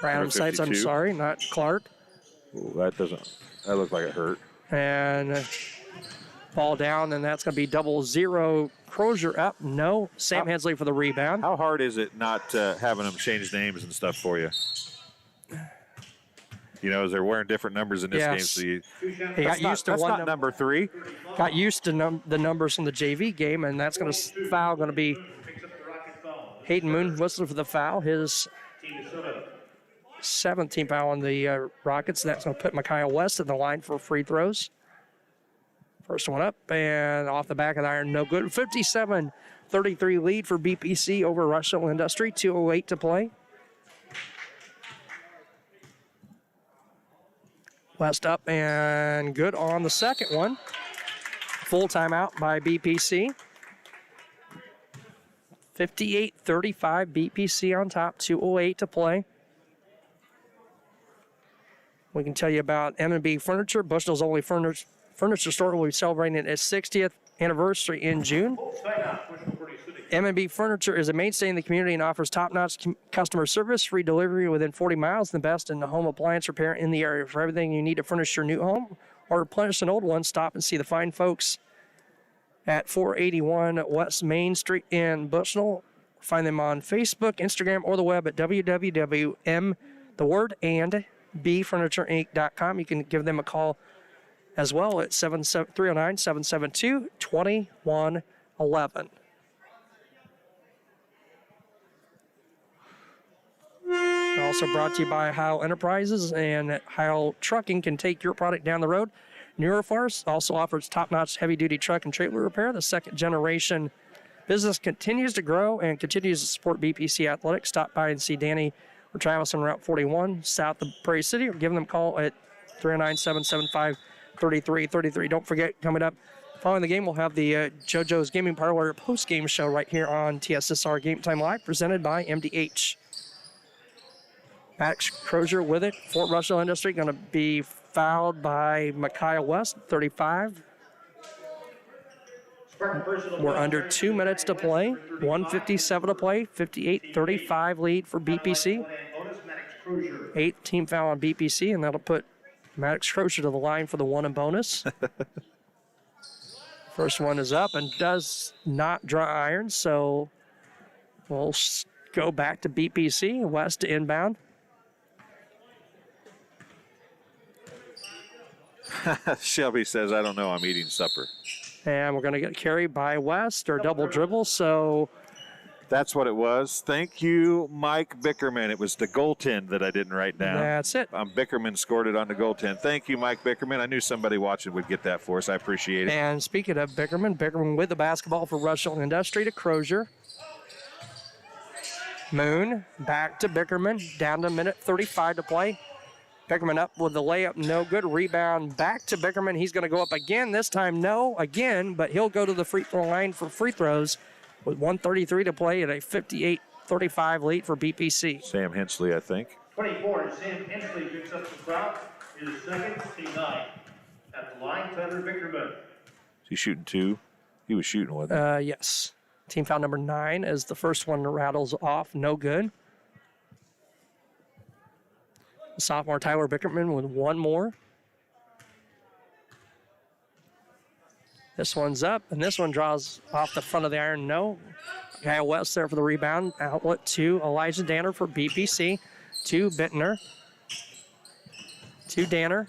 Adam Sipes, I'm sorry, not Clark. Ooh, that looked like it hurt. And ball down, and that's going to be 0-0. Crozier up, no. Sam Hensley for the rebound. How hard is it not having them change names and stuff for you? You know, as they're wearing different numbers in this game, so he got used to one number 3. Got used to the numbers from the JV game, and that's going to foul going to be Hayden Moon whistling for the foul. His 17th foul on the Rockets. That's going to put Micaiah West in the line for free throws. First one up and off the back of the iron, no good. 57-33 lead for BPC over Rushville Industry. 2:08 to play. West up and good on the second one. Full timeout by BPC. 58-35 BPC on top. 2:08 to play. We can tell you about M&B Furniture. Bushnell's only furniture store will be celebrating its 60th anniversary in June. M&B Furniture is a mainstay in the community and offers top-notch customer service, free delivery within 40 miles, and the best in the home appliance repair in the area. For everything you need to furnish your new home or replenish an old one, stop and see the fine folks at 481 West Main Street in Bushnell. Find them on Facebook, Instagram, or the web at www.bfurniturinc.com. You can give them a call as well at 309-772-2111. Also brought to you by Heil Enterprises, and Heil Trucking can take your product down the road. Neurofars also offers top-notch heavy-duty truck and trailer repair. The second-generation business continues to grow and continues to support BPC Athletics. Stop by and see Danny or Travis on Route 41 south of Prairie City, or give them a call at 309-775-3333. Don't forget, coming up following the game, we'll have the JoJo's Gaming Parlor post-game show right here on TSSR Game Time Live, presented by MDH. Max Crozier with it. Fort Rushville Industry going to be fouled by Micaiah West, 35. We're under 2 minutes to play. 1:57 to play. 58-35 lead for BPC. 8th team foul on BPC, and that'll put Maddox Crozier to the line for the one and bonus. First one is up and does not draw iron, so we'll go back to BPC. West to inbound. Shelby says, I don't know, I'm eating supper. And we're going to get carried by West, or double dribble, so... That's what it was. Thank you, Mike Bickerman. It was the goaltend that I didn't write down. That's it. Bickerman scored it on the goaltend. Thank you, Mike Bickerman. I knew somebody watching would get that for us. I appreciate it. And speaking of Bickerman with the basketball for Rushville Industry to Crozier. Moon back to Bickerman, down to minute 35 to play. Bickerman up with the layup, no good. Rebound back to Bickerman. He's going to go up again. This time, no, again, but he'll go to the free throw line for free throws with 1:33 to play at a 58-35 lead for BPC. Sam Hensley, I think. 24, Sam Hensley picks up the foul. His second, team 9. At the line, Tyler Bickerman. Is he shooting 2? He was shooting, wasn't he? Yes. Team foul number 9 as the first one rattles off, no good. Sophomore Tyler Bickerman with one more. This one's up, and this one draws off the front of the iron. No. Kyle West there for the rebound. Outlet to Elijah Danner for BPC. To Bittner. To Danner.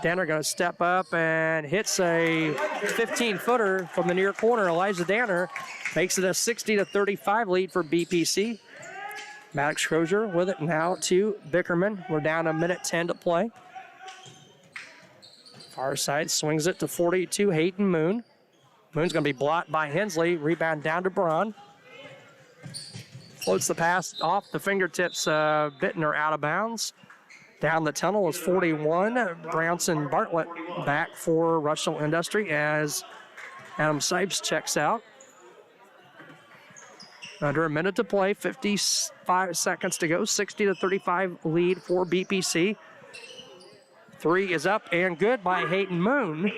Danner going to step up and hits a 15-footer from the near corner. Elijah Danner makes it a 60-35 lead for BPC. Maddox Crozier with it now to Bickerman. We're down 1:10 to play. Far side swings it to 42, Hayden Moon. Moon's going to be blocked by Hensley. Rebound down to Braun. Floats the pass off the fingertips. Bittner out of bounds. Down the tunnel is 41. Brownson Bartlett back for Rushville Industry as Adam Sipes checks out. Under 1 minute to play, 55 seconds to go, 60-35 lead for BPC. Three is up and good by Hayden Moon.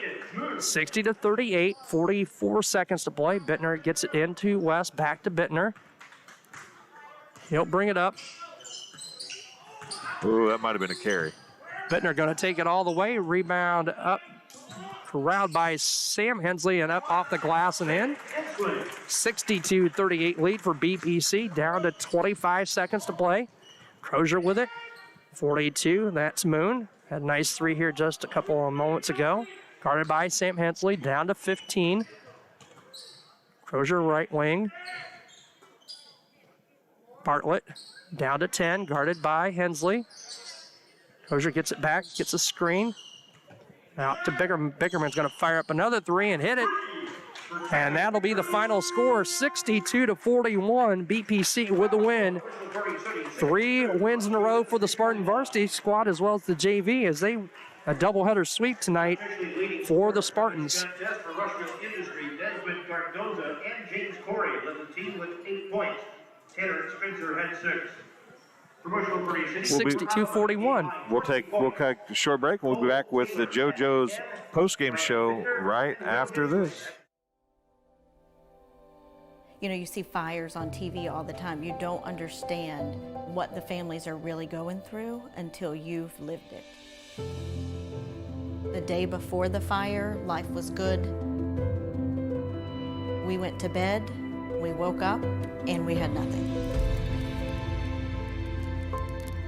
60-38, 44 seconds to play. Bittner gets it into West, back to Bittner. He'll bring it up. Ooh, that might have been a carry. Bittner going to take it all the way. Rebound up, corralled by Sam Hensley and up off the glass and in. 62-38 lead for BPC, down to 25 seconds to play. Crozier with it. 42, that's Moon. Had a nice three here just a couple of moments ago. Guarded by Sam Hensley, down to 15. Crozier right wing. Bartlett down to 10, guarded by Hensley. Crozier gets it back, gets a screen. Out to Bickerman. Bickerman's going to fire up another three and hit it. And that'll be the final score, 62-41. BPC with the win. 3 wins in a row for the Spartan Varsity squad as well as the JV as they a doubleheader sweep tonight for the Spartans. For Rushville Industry, Desmond Cardoza and James Corey led the team with 8 points. Tanner Spencer had 6. 62-41. We'll take a short break. We'll be back with the JoJo's postgame show right after this. You know, you see fires on TV all the time. You don't understand what the families are really going through until you've lived it. The day before the fire, life was good. We went to bed, we woke up, and we had nothing.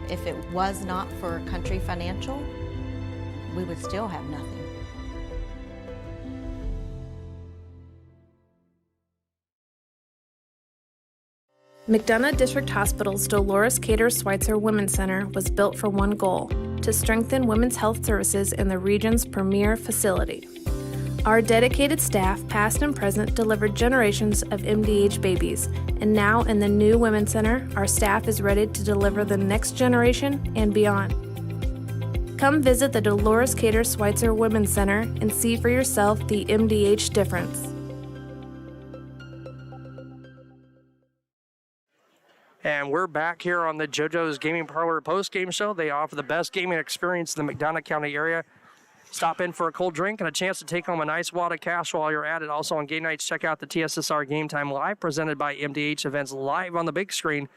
If it was not for Country Financial, we would still have nothing. McDonough District Hospital's Dolores Cater Schweitzer Women's Center was built for one goal: to strengthen women's health services in the region's premier facility. Our dedicated staff, past and present, delivered generations of MDH babies, and now in the new Women's Center, our staff is ready to deliver the next generation and beyond. Come visit the Dolores Cater Schweitzer Women's Center and see for yourself the MDH difference. And we're back here on the JoJo's Gaming Parlor post-game show. They offer the best gaming experience in the McDonough County area. Stop in for a cold drink and a chance to take home a nice wad of cash while you're at it. Also on game nights, check out the TSSR Game Time Live, presented by MDH Events, live on the big screen.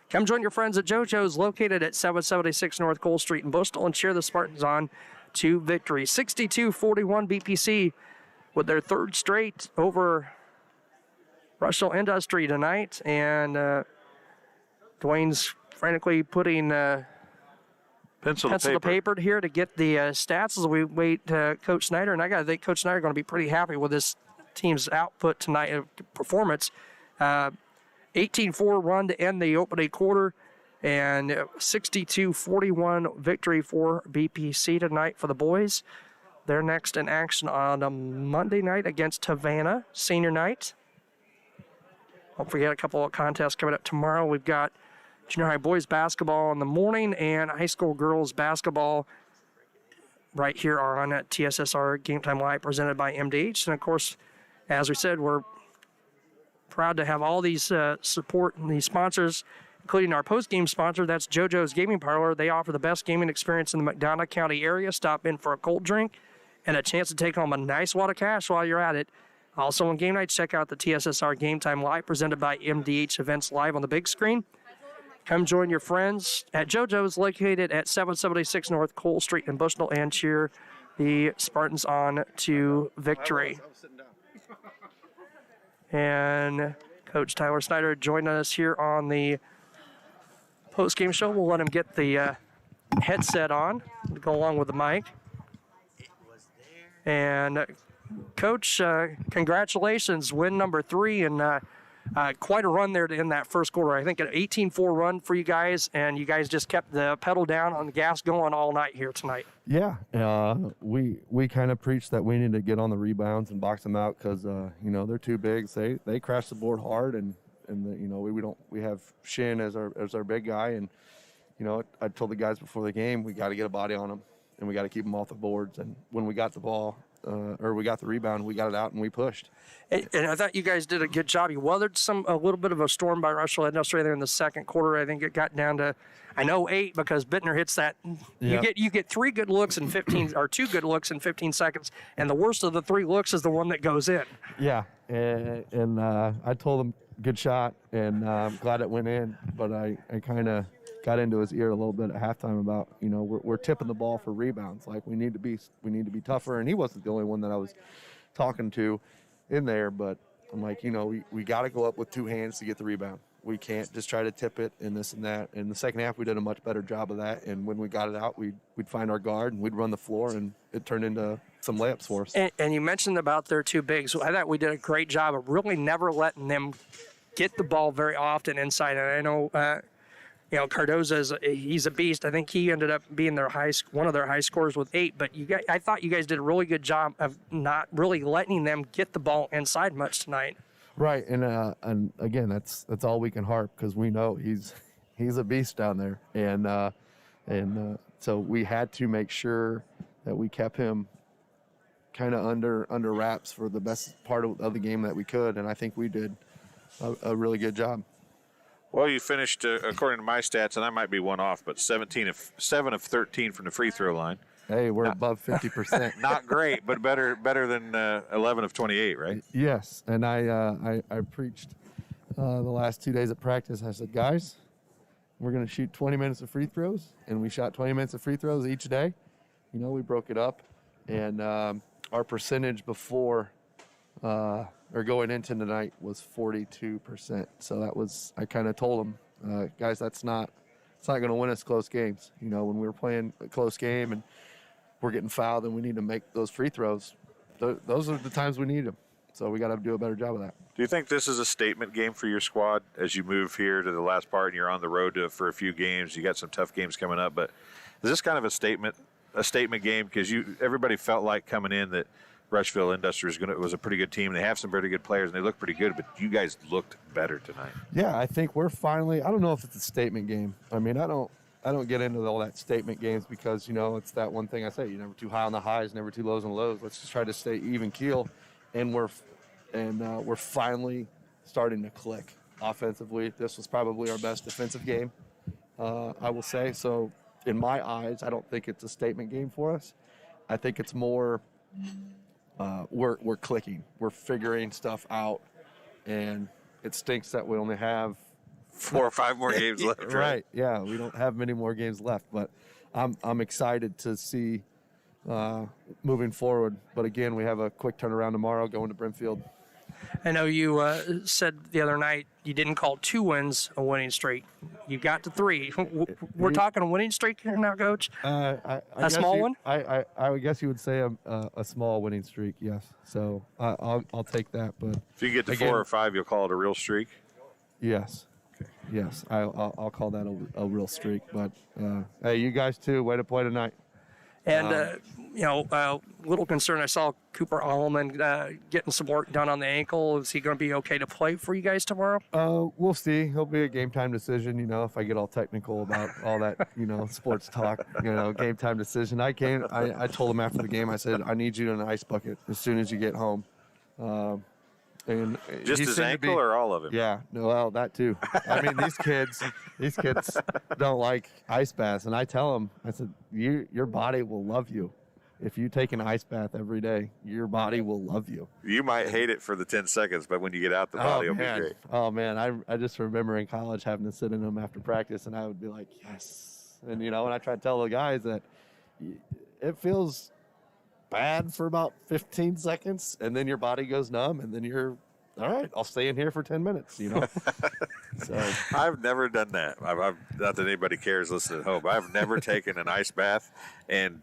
Come join your friends at JoJo's, located at 776 North Cole Street in Bristol, and cheer the Spartans on to victory. 62-41 BPC with their third straight over Rushville Industry tonight. And Dwayne's frantically putting pencil to paper here to get the stats as we wait Coach Snyder. And I got to think Coach Snyder is going to be pretty happy with this team's output tonight, performance. 18-4 run to end the opening quarter, and 62-41 victory for BPC tonight for the boys. They're next in action on a Monday night against Havana, senior night. Don't forget a couple of contests coming up tomorrow. We've got junior high boys basketball in the morning and high school girls basketball right here on TSSR Game Time Live, presented by MDH. And of course, as we said, we're proud to have all these support and these sponsors, including our post-game sponsor. That's JoJo's Gaming Parlor. They offer the best gaming experience in the McDonough County area. Stop in for a cold drink and a chance to take home a nice wad of cash while you're at it. Also on game nights, check out the TSSR Game Time Live, presented by MDH Events, live on the big screen. Come join your friends at JoJo's, located at 776 North Cole Street in Bushnell, and cheer the Spartans on to victory. And Coach Tyler Snyder joining us here on the post-game show. We'll let him get the headset on to go along with the mic. And Coach, congratulations, win number 3, and quite a run there in that first quarter. I think an 18-4 run for you guys, and you guys just kept the pedal down on the gas going all night here tonight. Yeah, we kind of preached that we need to get on the rebounds and box them out because they're too big. They crash the board hard, and we have Shin as our big guy, and I told the guys before the game we got to get a body on them and we got to keep them off the boards. And when we got the ball. We got the rebound, we got it out, and we pushed. And I thought you guys did a good job. You weathered a little bit of a storm by Rushville Industrial there in the second quarter. I think it got down to, 8 because Bittner hits that. Yeah. You get 3 good looks in 15, or 2 good looks in 15 seconds, and the worst of the 3 looks is the one that goes in. Yeah, and I told him good shot, and I'm glad it went in. But I kind of got into his ear a little bit at halftime about we're tipping the ball for rebounds. Like we need to be tougher. And he wasn't the only one that I was talking to in there. But I'm like, we got to go up with 2 hands to get the rebound. We can't just try to tip it and this and that. In the second half, we did a much better job of that. And when we got it out, we'd find our guard and we'd run the floor, and it turned into some layups for us. And you mentioned about their 2 bigs. So I thought we did a great job of really never letting them get the ball very often inside. And I know. Cardoza he's a beast. I think he ended up being one of their high scorers with 8. But I thought you guys did a really good job of not really letting them get the ball inside much tonight. Right, and again, that's all we can harp because we know he's a beast down there, and so we had to make sure that we kept him kind of under wraps for the best part of the game that we could, and I think we did a really good job. Well, you finished, according to my stats, and I might be one off, but 7 of 13 from the free throw line. Hey, we're above 50%. Not great, but better than 11 of 28, right? Yes, and I preached the last 2 days of practice. I said, guys, we're going to shoot 20 minutes of free throws, and we shot 20 minutes of free throws each day. We broke it up, and our percentage before or going into tonight was 42%. So that was, I kind of told them, guys, it's not going to win us close games. When we're playing a close game and we're getting fouled and we need to make those free throws, those are the times we need them. So we got to do a better job of that. Do you think this is a statement game for your squad as you move here to the last part and you're on the road for a few games? You got some tough games coming up, but is this kind of a statement game? Because everybody felt like coming in that Rushville Industrial was a pretty good team. They have some pretty good players, and they look pretty good, but you guys looked better tonight. Yeah, I think we're finally – I don't know if it's a statement game. I mean, I don't get into all that statement games because, it's that one thing I say, you're never too high on the highs, never too lows on the lows. Let's just try to stay even keel, and we're finally starting to click offensively. This was probably our best defensive game, I will say. So in my eyes, I don't think it's a statement game for us. I think it's more – we're clicking. We're figuring stuff out, and it stinks that we only have 4 or 5 more games left. Right? Yeah, we don't have many more games left, but I'm excited to see moving forward. But again, we have a quick turnaround tomorrow going to Brimfield. I know you said the other night you didn't call 2 wins a winning streak. You got to 3. We're talking a winning streak here now, Coach? A small one? I guess you would say a small winning streak, yes. So I'll take that. But if you get to 4 or 5, you'll call it a real streak? Yes. Okay. Yes, I'll call that a real streak. But, hey, you guys too, way to play tonight. And, little concern, I saw Cooper Alleman getting some work done on the ankle. Is he going to be okay to play for you guys tomorrow? We'll see. He'll be a game time decision, if I get all technical about all that, sports talk, game time decision. I told him after the game, I said, I need you in an ice bucket as soon as you get home. And just his ankle or all of him? Yeah, well, that too. I mean, these kids don't like ice baths, and I tell them, I said, your body will love you. If you take an ice bath every day, your body will love you. You might hate it for the 10 seconds, but when you get out, the body will be great. Oh, man. I just remember in college having to sit in them after practice, and I would be like, yes. And, and I try to tell the guys that it feels bad for about 15 seconds, and then your body goes numb, and then you're, all right, I'll stay in here for 10 minutes, So I've never done that. I've not that anybody cares listening at home. I've never taken an ice bath, and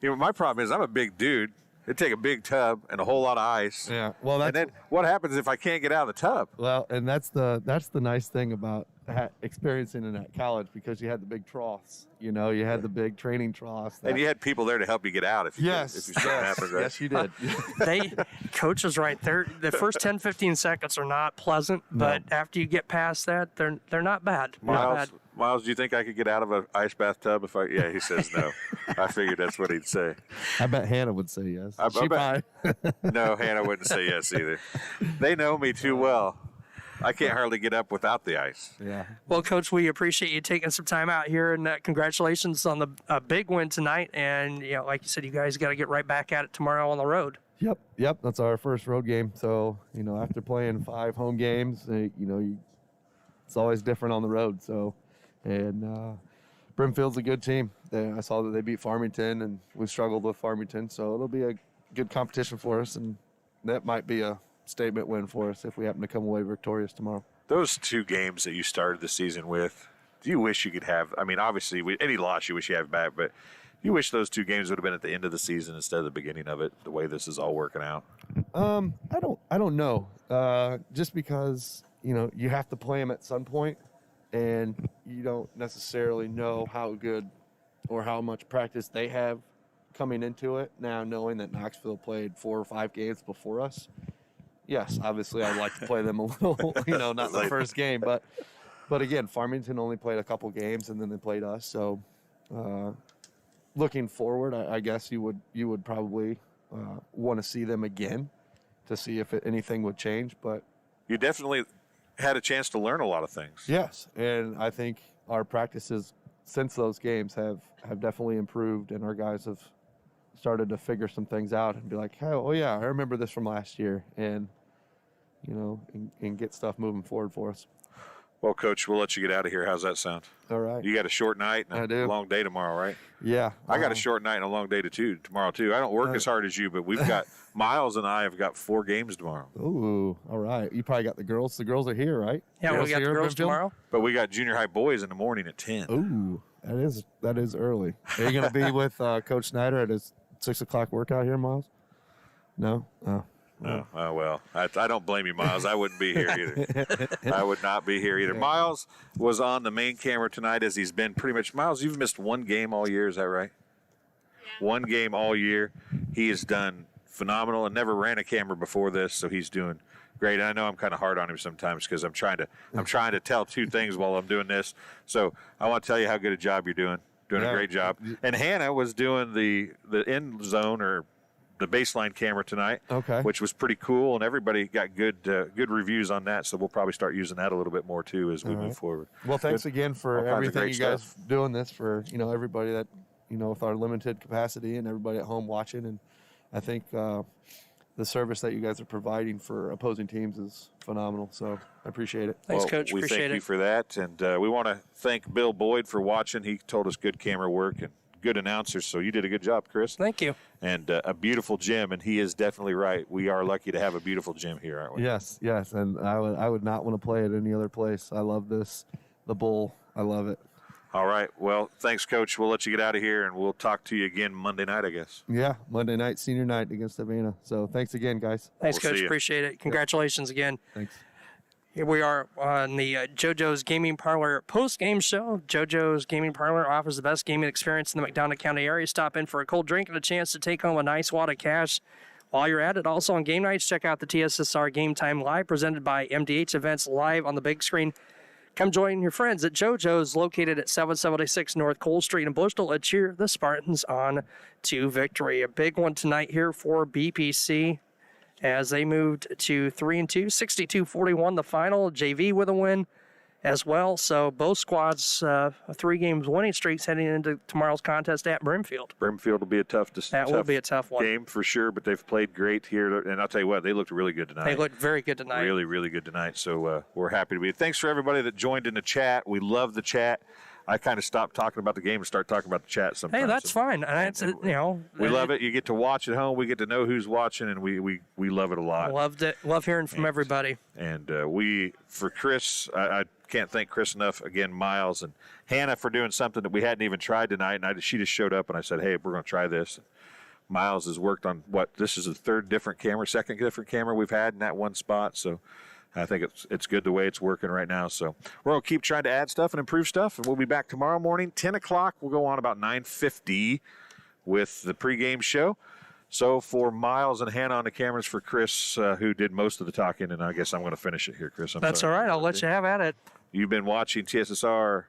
my problem is I'm a big dude. It'd take a big tub and a whole lot of ice. Yeah. Well, and then what happens if I can't get out of the tub? Well, and that's the nice thing about experiencing it at college, because you had the big troughs. You had the big training troughs. And you had people there to help you get out if something happened. Right? Yes, you did. Coach is right there. The first 10, 15 seconds are not pleasant, but after you get past that, they're not bad. Miles, do you think I could get out of an ice bathtub if I? Yeah, he says no. I figured that's what he'd say. I bet Hannah would say yes. No, Hannah wouldn't say yes either. They know me too well. I can't hardly get up without the ice. Yeah. Well, Coach, we appreciate you taking some time out here, and congratulations on the big win tonight. And like you said, you guys got to get right back at it tomorrow on the road. Yep. That's our first road game. So after playing 5 home games, it's always different on the road. So, and Brimfield's a good team. I saw that they beat Farmington, and we struggled with Farmington. So it'll be a good competition for us, and that might be a statement win for us if we happen to come away victorious tomorrow. Those 2 games that you started the season with, do you wish you could have? I mean, obviously, any loss you wish you have back, but you wish those 2 games would have been at the end of the season instead of the beginning of it, the way this is all working out? I don't know. Just because you have to play them at some point, and you don't necessarily know how good or how much practice they have coming into it. Now, knowing that Knoxville played 4 or 5 games before us, yes, obviously I'd like to play them a little, not the first game, but again, Farmington only played a couple games and then they played us. So, looking forward, I guess you would probably want to see them again to see if anything would change. But you definitely had a chance to learn a lot of things. Yes, and I think our practices since those games have definitely improved, and our guys have started to figure some things out and be like, oh yeah, I remember this from last year, and and get stuff moving forward for us. Well, Coach, we'll let you get out of here. How's that sound? All right. You got a short night and a long day tomorrow, right? Yeah. I got a short night and a long day tomorrow, too. I don't work as hard as you, but we've got – Miles and I have got 4 games tomorrow. Ooh, all right. You probably got the girls. The girls are here, right? Yeah, we got the girls tomorrow. But we got junior high boys in the morning at 10. Ooh, that is early. Are you going to be with Coach Snyder at his 6 o'clock workout here, Miles? No? Oh. No. Oh, well, I don't blame you, Miles. I wouldn't be here either. I would not be here either. Miles was on the main camera tonight, as he's been pretty much. Miles, you've missed 1 game all year. Is that right? Yeah. 1 game all year. He has done phenomenal and never ran a camera before this, so he's doing great. And I know I'm kind of hard on him sometimes because I'm trying to tell 2 things while I'm doing this. So I want to tell you how good a job you're doing. Doing a great job. And Hannah was doing the end zone or the baseline camera tonight, which was pretty cool, and everybody got good reviews on that. So we'll probably start using that a little bit more too as we move forward. Well, thanks again for everything you guys doing this for everybody that with our limited capacity and everybody at home watching. And I think the service that you guys are providing for opposing teams is phenomenal. So I appreciate it. Thanks, Coach. We appreciate thank you for that, and we want to thank Bill Boyd for watching. He told us good camera work and good announcers, so you did a good job, Chris. Thank you. And a beautiful gym, and he is definitely right. We are lucky to have a beautiful gym here, aren't we? Yes, and I would not want to play at any other place. I love this, the Bull. I love it. All right. Well, thanks, Coach. We'll let you get out of here, and we'll talk to you again Monday night, I guess. Yeah, Monday night, senior night against Savannah. So thanks again, guys. Thanks, Coach. Appreciate it. Congratulations again. Thanks. Here we are on the JoJo's Gaming Parlor post-game show. JoJo's Gaming Parlor offers the best gaming experience in the McDonough County area. Stop in for a cold drink and a chance to take home a nice wad of cash while you're at it. Also on game nights, check out the TSSR Game Time Live, presented by MDH Events, live on the big screen. Come join your friends at JoJo's, located at 776 North Cole Street in Bushel, and cheer the Spartans on to victory. A big one tonight here for BPC, as they moved to 3-2, 62-41 the final. JV with a win, as well. So both squads, 3 games winning streaks heading into tomorrow's contest at Brimfield. Brimfield will be a tough will be a tough one. Game for sure, but they've played great here. And I'll tell you what, they looked really good tonight. They looked very good tonight. Really, really good tonight. So we're happy to be. Thanks for everybody that joined in the chat. We love the chat. I kind of stopped talking about the game and start talking about the chat sometimes. Hey, that's fine. And we love it. You get to watch at home. We get to know who's watching, and we love it a lot. Loved it. Love hearing from everybody. And for Chris, I can't thank Chris enough. Again, Miles and Hannah for doing something that we hadn't even tried tonight. And she just showed up, and I said, hey, we're going to try this. Miles has worked on this is the second different camera we've had in that one spot. So I think it's good the way it's working right now. So we're going to keep trying to add stuff and improve stuff, and we'll be back tomorrow morning, 10 o'clock. We'll go on about 9:50 with the pregame show. So for Miles and Hannah on the cameras, for Chris, who did most of the talking, and I guess I'm going to finish it here, Chris. That's all right. I'll let you have at it. You've been watching TSSR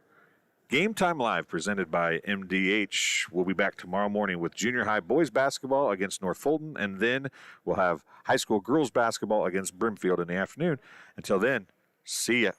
Game Time Live, presented by MDH. We'll be back tomorrow morning with junior high boys basketball against North Fulton, and then we'll have high school girls basketball against Brimfield in the afternoon. Until then, see ya.